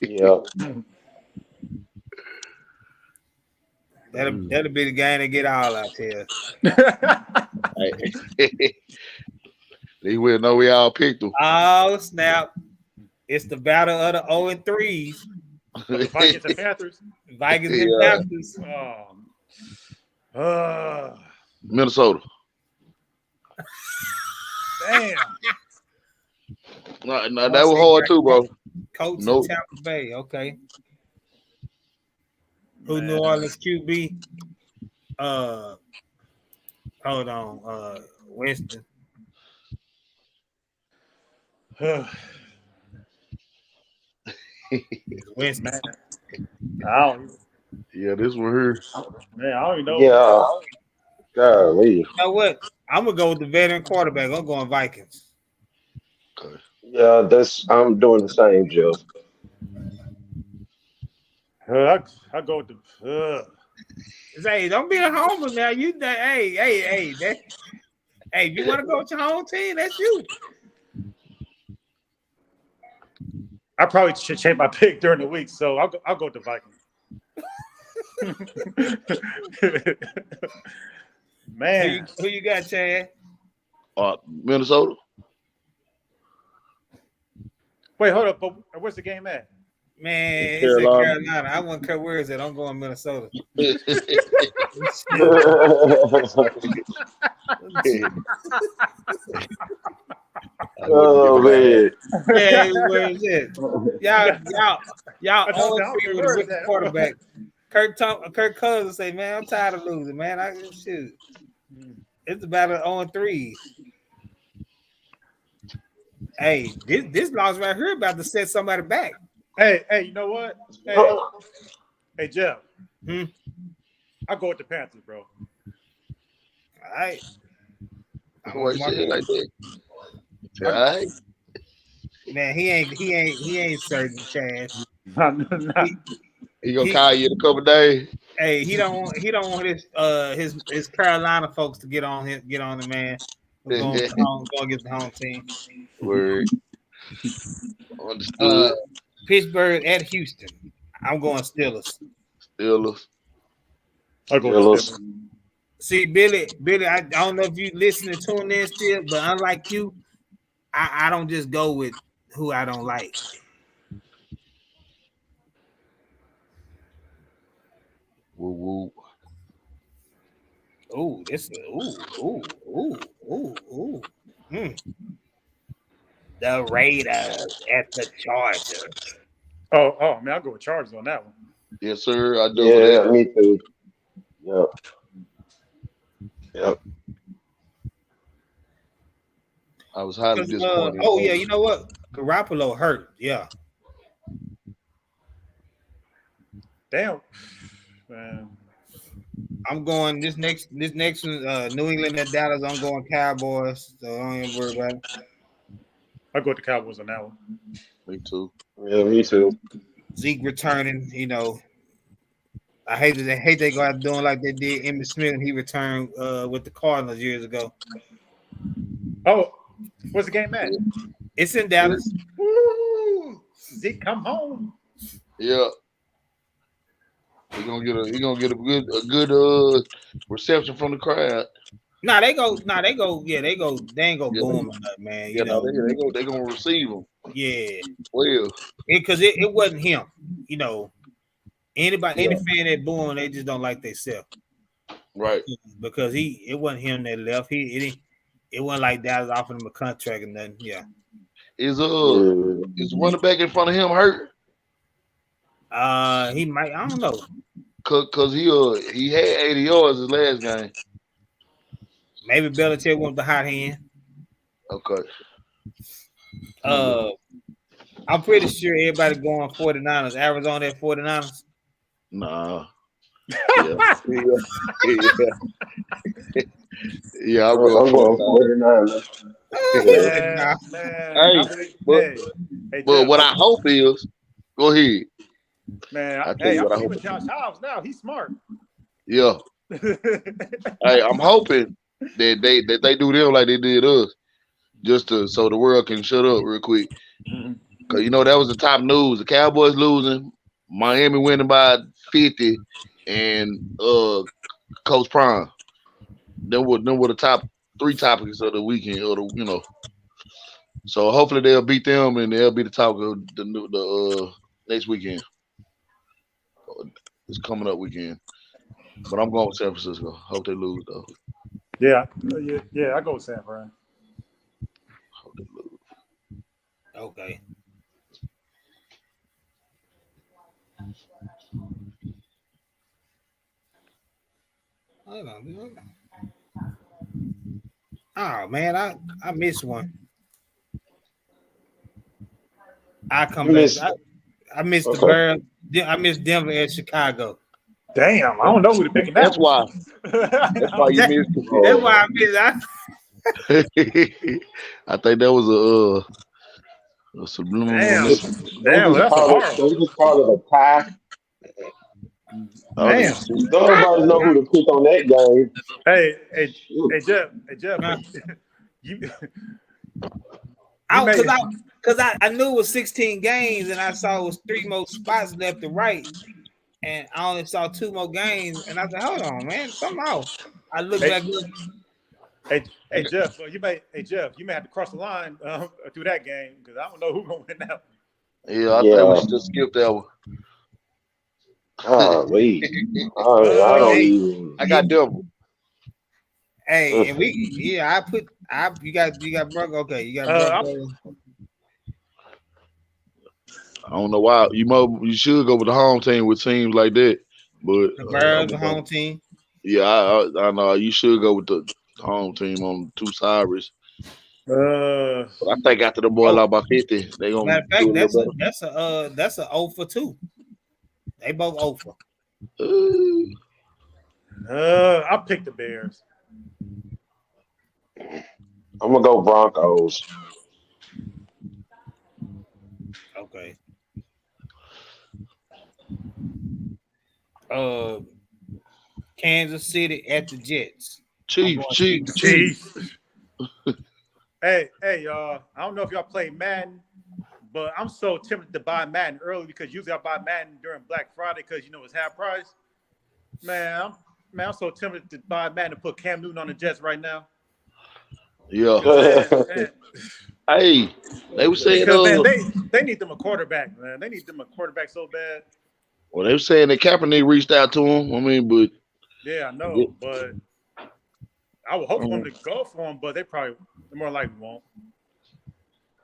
Speaker 4: Yeah.
Speaker 2: That'll be the game to get all out here.
Speaker 3: They will know we all picked them.
Speaker 2: Oh snap! It's the battle of the 0 and 3s.
Speaker 5: The Vikings and Panthers.
Speaker 2: Vikings and Panthers.
Speaker 3: Minnesota.
Speaker 5: Damn.
Speaker 3: No, that was hard too, bro.
Speaker 2: Colts in Tampa Bay. Okay. Who New Orleans QB? Hold on. Winston. Winston.
Speaker 3: Yeah, this one here.
Speaker 5: Man, I don't even know.
Speaker 4: Yeah. Golly.
Speaker 2: You know what? I'm gonna go with the veteran quarterback. I'm going Vikings.
Speaker 3: Okay.
Speaker 4: Yeah, I'm doing the same, Joe.
Speaker 5: I go with the.
Speaker 2: Hey, don't be a homer now. Hey, if you want to go with your home team, that's you.
Speaker 5: I probably should change my pick during the week, so I'll go with the Vikings. Man,
Speaker 2: who you got, Chad?
Speaker 3: Minnesota.
Speaker 5: Wait, hold up. But where's the game at?
Speaker 2: Man, it's in Carolina. I wouldn't care where it's at. I'm going Minnesota.
Speaker 4: Oh man.
Speaker 2: Yeah, where is it? Y'all always figure with a good quarterback. Kirk Cousins say, man, I'm tired of losing, man. Shoot. It's about an 0 and 3. Hey, this loss right here about to set somebody back.
Speaker 5: Hey, you know what? Hey, Jeff. I go with the Panthers, bro.
Speaker 2: All right.
Speaker 3: Boy, shit like that. All right.
Speaker 2: Man, he ain't certain, Chad.
Speaker 3: He gonna call you in a couple days.
Speaker 2: Hey, he don't want his Carolina folks to get on him, man. We're going to get the home team.
Speaker 3: Word. Understood.
Speaker 2: Pittsburgh at Houston. I'm going Steelers.
Speaker 3: Steelers.
Speaker 5: I'll go with
Speaker 4: Steelers.
Speaker 5: Steelers.
Speaker 2: See, Billy, I don't know if you listening to him there still, but unlike you, I don't just go with who I don't like.
Speaker 3: Woo woo.
Speaker 2: Ooh, this ooh. The Raiders at the Chargers.
Speaker 5: Oh, man, I'll go with Chargers on that one.
Speaker 3: Yes, sir. I do.
Speaker 4: Yeah, me too. Yep.
Speaker 3: I was highly disappointed.
Speaker 2: Oh yeah, you know what? Garoppolo hurt. Yeah.
Speaker 5: Damn, man.
Speaker 2: I'm going this next New England at Dallas. I'm going Cowboys. So I don't even worry about it.
Speaker 5: I'll go with the Cowboys on that one.
Speaker 3: Me too.
Speaker 4: Yeah, me too.
Speaker 2: Zeke returning. You know, I hate they go out doing like they did Emmitt Smith. And he returned with the Cardinals years ago.
Speaker 5: Oh, what's the game at?
Speaker 2: It's in Dallas.
Speaker 5: Woo! Zeke, come home.
Speaker 3: Yeah. He gonna get a good reception from the crowd.
Speaker 2: They ain't go boom, man.
Speaker 3: Yeah, they gonna receive him.
Speaker 2: Yeah.
Speaker 3: Well,
Speaker 2: Because it wasn't him. You know, any fan that booing, they just don't like themselves.
Speaker 3: right.
Speaker 2: Because it wasn't him that left. It wasn't like Dallas offered him a contract and nothing. Yeah.
Speaker 3: Is running back in front of him hurt?
Speaker 2: He might. I don't know.
Speaker 3: Cause he had 80 yards his last game.
Speaker 2: Maybe Belichick wants the hot hand.
Speaker 3: Okay.
Speaker 2: I'm pretty sure everybody going 49ers. Arizona at 49ers.
Speaker 3: Nah. Yeah, I'm going
Speaker 4: 49ers.
Speaker 3: But what I hope is, go ahead.
Speaker 5: Man, I'm with Josh Hobbs now. He's smart.
Speaker 3: Yeah. Hey, I'm hoping that they do them like they did us, just so the world can shut up real quick. Cause that was the top news. The Cowboys losing, Miami winning by 50, and Coach Prime. Them were the top 3 topics of the weekend, So hopefully they'll beat them and they'll be the talk of the next weekend. It's coming up weekend. But I'm going with San Francisco. Hope they lose though.
Speaker 5: Yeah, I go with San Fran.
Speaker 3: Hope they lose.
Speaker 2: Okay. Oh man, I missed one. I missed the Bears. I missed Denver at Chicago.
Speaker 5: Damn, I don't know who to pick.
Speaker 3: That's why. That's why you missed it.
Speaker 2: That's why I missed.
Speaker 3: I think that was a subliminal.
Speaker 5: Damn, that's horrible.
Speaker 4: They just call it a tie.
Speaker 5: Damn.
Speaker 4: Don't nobody know who to pick on that game.
Speaker 5: Hey, Jeff.
Speaker 2: Because I knew it was 16 games and I saw it was 3 more spots left to right. And I only saw 2 more games. And I said, hold on, man, something else. I looked back.
Speaker 5: Hey, Jeff, you may have to cross the line through that game because I don't know who's gonna win that one.
Speaker 3: Yeah, I think we should just skip that one.
Speaker 4: Wait. I don't even.
Speaker 3: I got double.
Speaker 2: Hey, and you got Broncos. Okay, you got Broncos.
Speaker 3: I don't know why you should go with the home team with teams like that, but
Speaker 2: The Bears, the home team.
Speaker 3: Yeah, I know you should go with the home team on 2 sides. But I think after the boy lost by 50, they gonna.
Speaker 2: Matter of fact, that's a 0 for 2. They both 0 for.
Speaker 5: I picked the Bears.
Speaker 4: I'm gonna go Broncos.
Speaker 2: Okay. Kansas City at the Jets.
Speaker 3: Chiefs.
Speaker 5: Hey, y'all. I don't know if y'all play Madden, but I'm so tempted to buy Madden early because usually I buy Madden during Black Friday because it's half price. Man, I'm so tempted to buy Madden and put Cam Newton on the Jets right now.
Speaker 3: Yeah.
Speaker 5: Man,
Speaker 3: Hey, they were saying
Speaker 5: because man, they need them a quarterback, man. They need them a quarterback so bad.
Speaker 3: well, they were saying that Kaepernick reached out to him. I mean, but
Speaker 5: Yeah, I know, but I would hope for them to go for him, but they more likely won't.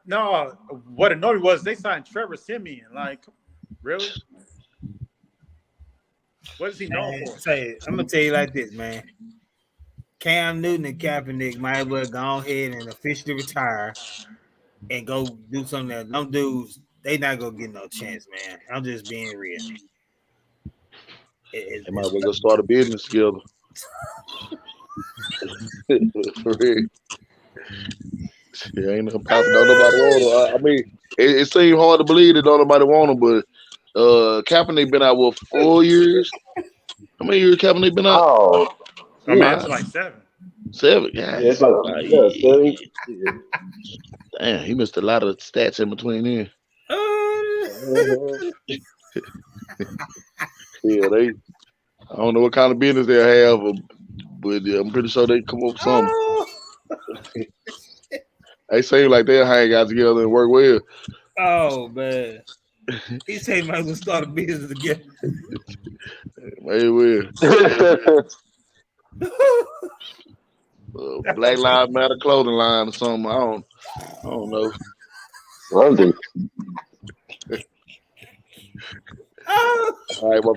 Speaker 5: No, what annoyed me was they signed Trevor Siemian. Like, really? What is he known for?
Speaker 2: I'm gonna tell you like this, man. Cam Newton and Kaepernick might as well go ahead and officially retire and go do something that them dudes, they not gonna get no chance, man. I'm just being real.
Speaker 3: They might as well go start a business together. For real. Yeah, ain't nothing popping. Don't nobody want him. I mean, it seems hard to believe that don't nobody want him, but Kaepernick been out 4 years. How many years Kaepernick been out?
Speaker 4: Oh,
Speaker 5: I mean, it's like 7.
Speaker 3: 7. Yeah,
Speaker 4: yeah, it's like 7. Yeah.
Speaker 3: Damn, he missed a lot of stats in between there. Yeah, I don't know what kind of business they'll have, but I'm pretty sure they come up with something. They seem like they'll hang out together and work well.
Speaker 2: Oh man, he said he might as well start a business again.
Speaker 3: Maybe will. Black Lives Matter clothing line or something. I don't know.
Speaker 4: Something.
Speaker 3: All right, my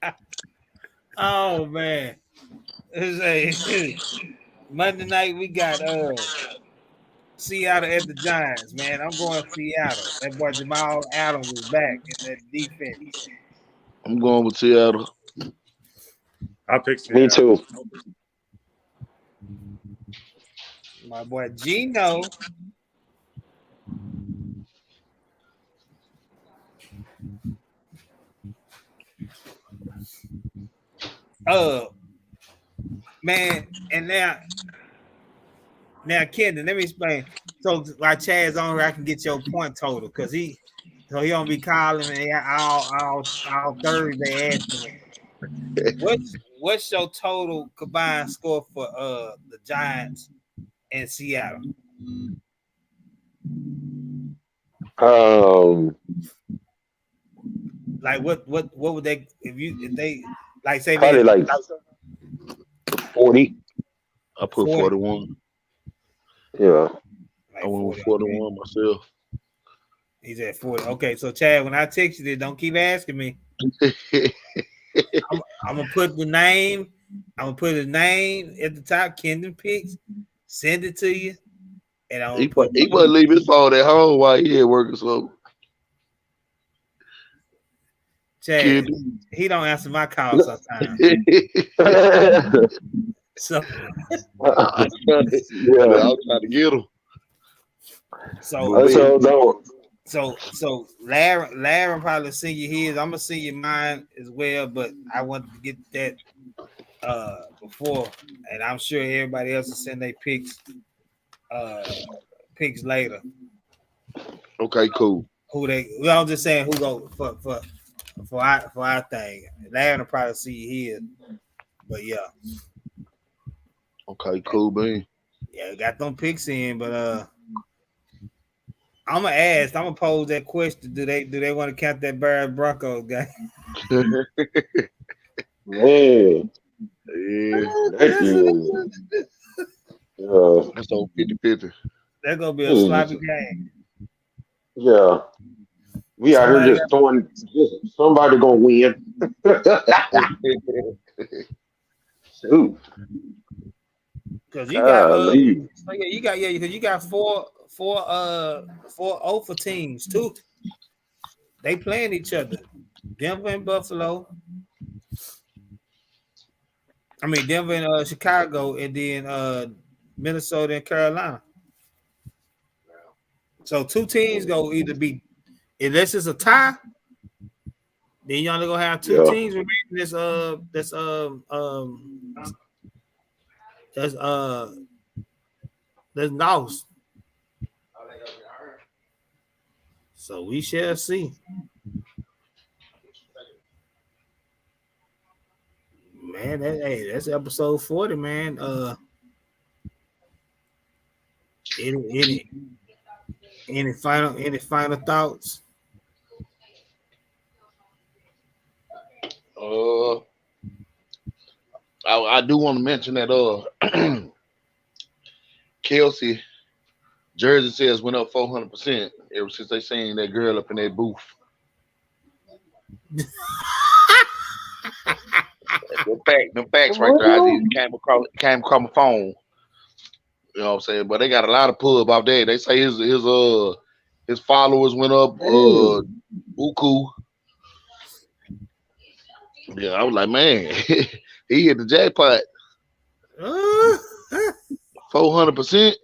Speaker 3: bad.
Speaker 2: Oh man, Monday night we got Seattle at the Giants. Man, I'm going Seattle. That boy Jamal Adams is back in that defense.
Speaker 3: I'm going with Seattle.
Speaker 5: I pick Seattle.
Speaker 4: Me too.
Speaker 2: My boy Gino. Man, and now Kendon, let me explain. So like Chad's on here, I can get your point total because he don't be calling me all Thursday asking me. What's your total combined score for the Giants and Seattle? Like what would they if they like say
Speaker 4: probably like 40.
Speaker 3: I put 41.
Speaker 4: Yeah.
Speaker 3: I went with 41 myself.
Speaker 2: He's at 40. Okay, so Chad, when I text you this, don't keep asking me. I'm gonna put the name. I'm gonna put his name at the top. Kendon picks. Send it to you, and I'm
Speaker 3: he must leave his phone at home while he at work or something.
Speaker 2: Chad, he don't answer my calls sometimes. So
Speaker 3: I'm trying to get him.
Speaker 2: So Larry probably send you his. I'm gonna send you mine as well, but I wanted to get that before, and I'm sure everybody else will send their picks later.
Speaker 3: Okay, cool.
Speaker 2: I'm just saying who go for our thing. Larry will probably see his, but yeah.
Speaker 3: Okay, cool, man.
Speaker 2: Yeah, got them picks in, but I'm gonna pose that question. Do they want to count that Bears Broncos game?
Speaker 4: Man.
Speaker 3: Yeah. That's on 50-50.
Speaker 2: That's gonna be a sloppy game.
Speaker 4: Yeah. We out here just throwing somebody gonna win. Shoot.
Speaker 2: Because you got four over teams too. They playing each other. Denver and Buffalo. I mean Denver and Chicago, and then Minnesota and Carolina. So 2 teams go either be, unless it's a tie, then you only gonna have 2 teams remaining. That's lost. So we shall see. Man, that's episode 40, man. Any final thoughts?
Speaker 3: I do want to mention that Kelsey jersey sales went up 400% ever since they seen that girl up in that booth. The facts right there. I just came across my phone. You know what I'm saying? But they got a lot of pub out there. They say his followers went up buku. Yeah, I was like, man, he hit the jackpot. 400%.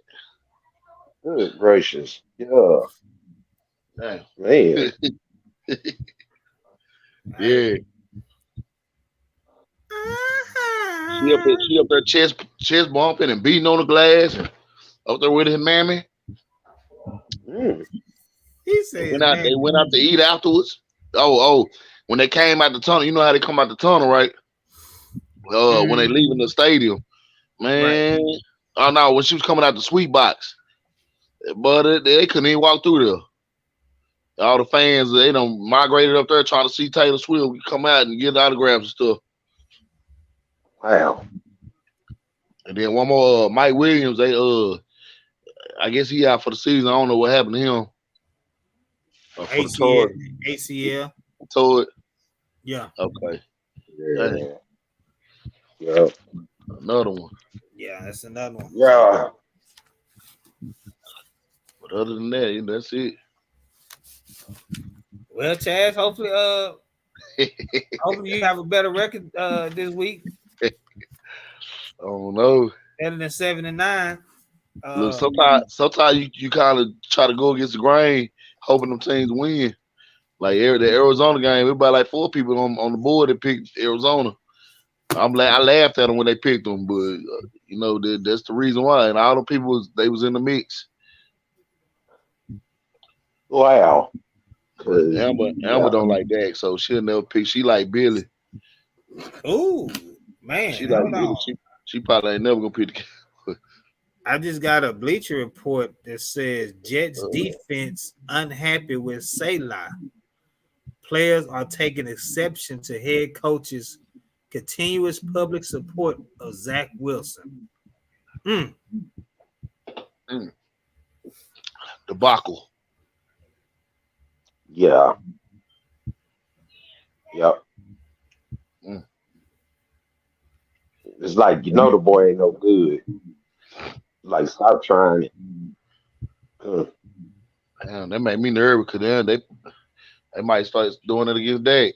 Speaker 4: Good gracious. Yeah.
Speaker 3: Damn.
Speaker 4: Man.
Speaker 3: Yeah. She up there chest bumping and beating on the glass up there with his mammy.
Speaker 2: He said
Speaker 3: they went out to eat afterwards. Oh, when they came out the tunnel, you know how they come out the tunnel, right? When they leaving the stadium. Man. Right. Oh no, when she was coming out the sweet box. But they couldn't even walk through there. All the fans, they done migrated up there trying to see Taylor Swift come out and get autographs and stuff.
Speaker 4: Wow.
Speaker 3: And then one more, Mike Williams. I guess he out for the season. I don't know what happened to him.
Speaker 2: ACL.
Speaker 3: Tore it.
Speaker 2: Yeah.
Speaker 3: Okay.
Speaker 4: Yeah.
Speaker 3: Another one.
Speaker 2: Yeah, that's another one.
Speaker 4: Yeah.
Speaker 3: But other than that, that's it.
Speaker 2: Well, Chaz, hopefully you have a better record this week.
Speaker 3: I don't know.
Speaker 2: Better than 7-9.
Speaker 3: Look, sometimes you kind of try to go against the grain, hoping them teams win. Like the Arizona game, everybody like 4 people on the board that picked Arizona. I laughed at them when they picked them, but that's the reason why. And all the people they was in the mix.
Speaker 4: Wow.
Speaker 3: Amber don't like Dak, so she'll never pick. She like Billy.
Speaker 2: Oh man,
Speaker 3: she like Billy. She probably ain't never gonna pick the.
Speaker 2: I just got a Bleacher Report that says Jets defense unhappy with Selah. Players are taking exception to head coach's continuous public support of Zach Wilson.
Speaker 3: Debacle.
Speaker 4: Yeah. Yep. It's like the boy ain't no good. Like, stop trying it.
Speaker 3: Damn, that made me nervous because they might start doing it against Dak.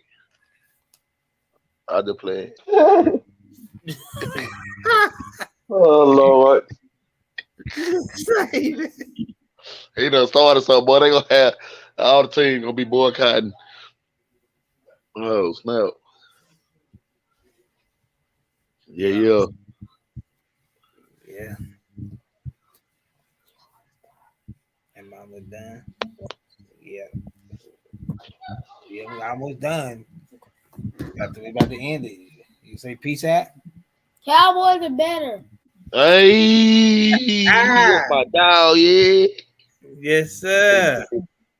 Speaker 3: I just play.
Speaker 4: Oh Lord.
Speaker 3: He done started something, boy. They gonna have all the team gonna be boycotting. Oh snap! Yeah.
Speaker 2: Am I almost done? Yeah, we're almost done. We about to end it. You say peace out.
Speaker 6: Cowboys are better.
Speaker 3: Hey, my dog, yeah.
Speaker 2: Yes, sir.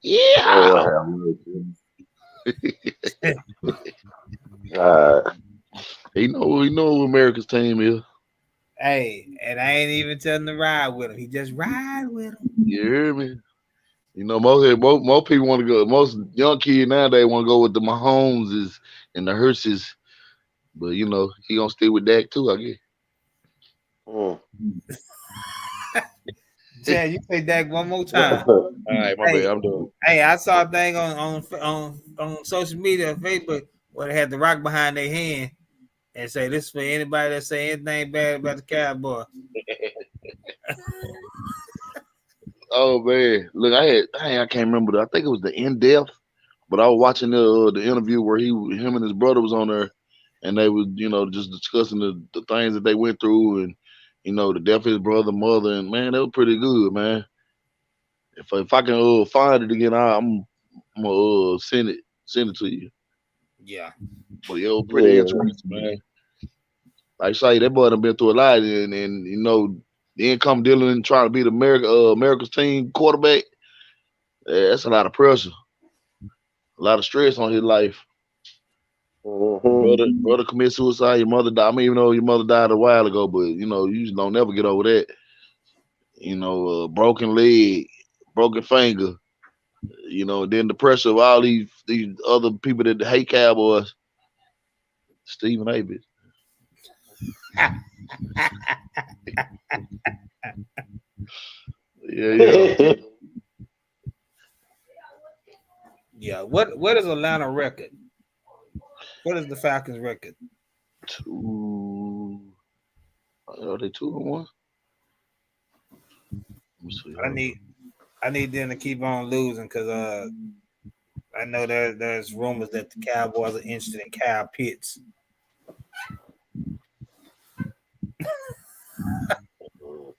Speaker 3: Yeah. He know who America's team is.
Speaker 2: Hey, and I ain't even telling him to ride with him. He just ride with him.
Speaker 3: You hear me? Most people want to go. Most young kids nowadays want to go with the Mahomes and the Hursts, but he gonna stay with Dak too, I guess.
Speaker 2: Chad, you say Dak one more time.
Speaker 3: All right, my bad. I'm done.
Speaker 2: Hey, I saw a thing on social media, Facebook, where they had the rock behind their hand and say this is for anybody that say anything bad about the Cowboy.
Speaker 3: Oh man, look, I can't remember. I think it was the In Depth, but I was watching the interview where him and his brother was on there, and they was just discussing the things that they went through, and the death of his brother, mother, and man, that was pretty good, man. If I can find it again, I'm gonna send it to you.
Speaker 2: Yeah.
Speaker 3: But it was pretty
Speaker 4: Yeah.
Speaker 3: interesting, man. Like I say, that boy done been through a lot, and then come Dylan trying to be the America's team quarterback. Yeah, that's a lot of pressure, a lot of stress on his life.
Speaker 4: Mm-hmm.
Speaker 3: Brother commit suicide. Your mother died. I mean, even though your mother died a while ago, but you just don't never get over that. Broken leg, broken finger. Then the pressure of all these other people that hate Cowboys. Stephen A. bitch. Yeah.
Speaker 2: Yeah. What is Atlanta record? What is the Falcons record?
Speaker 3: Are they 2-1?
Speaker 2: I need them to keep on losing because I know there's rumors that the Cowboys are interested in Kyle Pitts.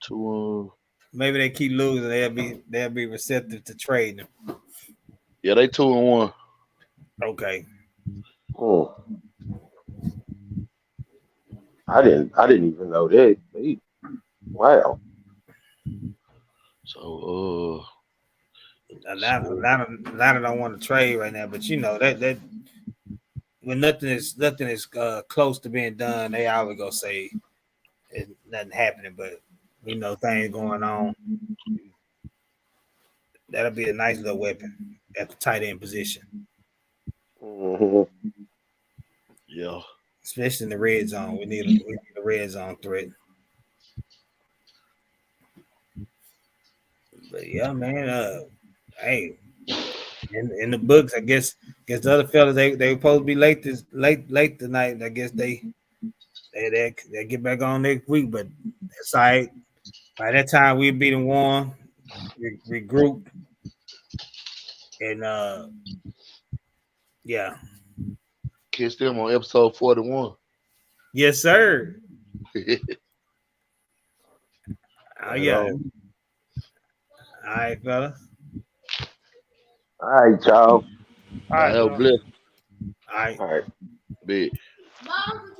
Speaker 3: 2.
Speaker 2: Maybe they keep losing. They'll be receptive to trading them.
Speaker 3: Yeah, they 2-1.
Speaker 2: Okay.
Speaker 4: Oh, I didn't even know that. Wow.
Speaker 3: So
Speaker 2: Atlanta don't want to trade right now, but that when nothing is close to being done, they always go say it's nothing happening, but things going on. That'll be a nice little weapon at the tight end position.
Speaker 4: Mm-hmm.
Speaker 3: yeah.
Speaker 2: Especially in the red zone. We need a red zone threat. But yeah, man. Hey, in the books, I guess the other fellas they were supposed to be late tonight. I guess they get back on next week, but that's all right. By that time we'll be the one regroup and yeah.
Speaker 3: Catch them on episode 41.
Speaker 2: Yes, sir. Oh yeah. All right, fella.
Speaker 4: All right, y'all.
Speaker 5: All right,
Speaker 3: Bless.
Speaker 2: All right.
Speaker 4: All right.
Speaker 3: Big.
Speaker 6: Mom,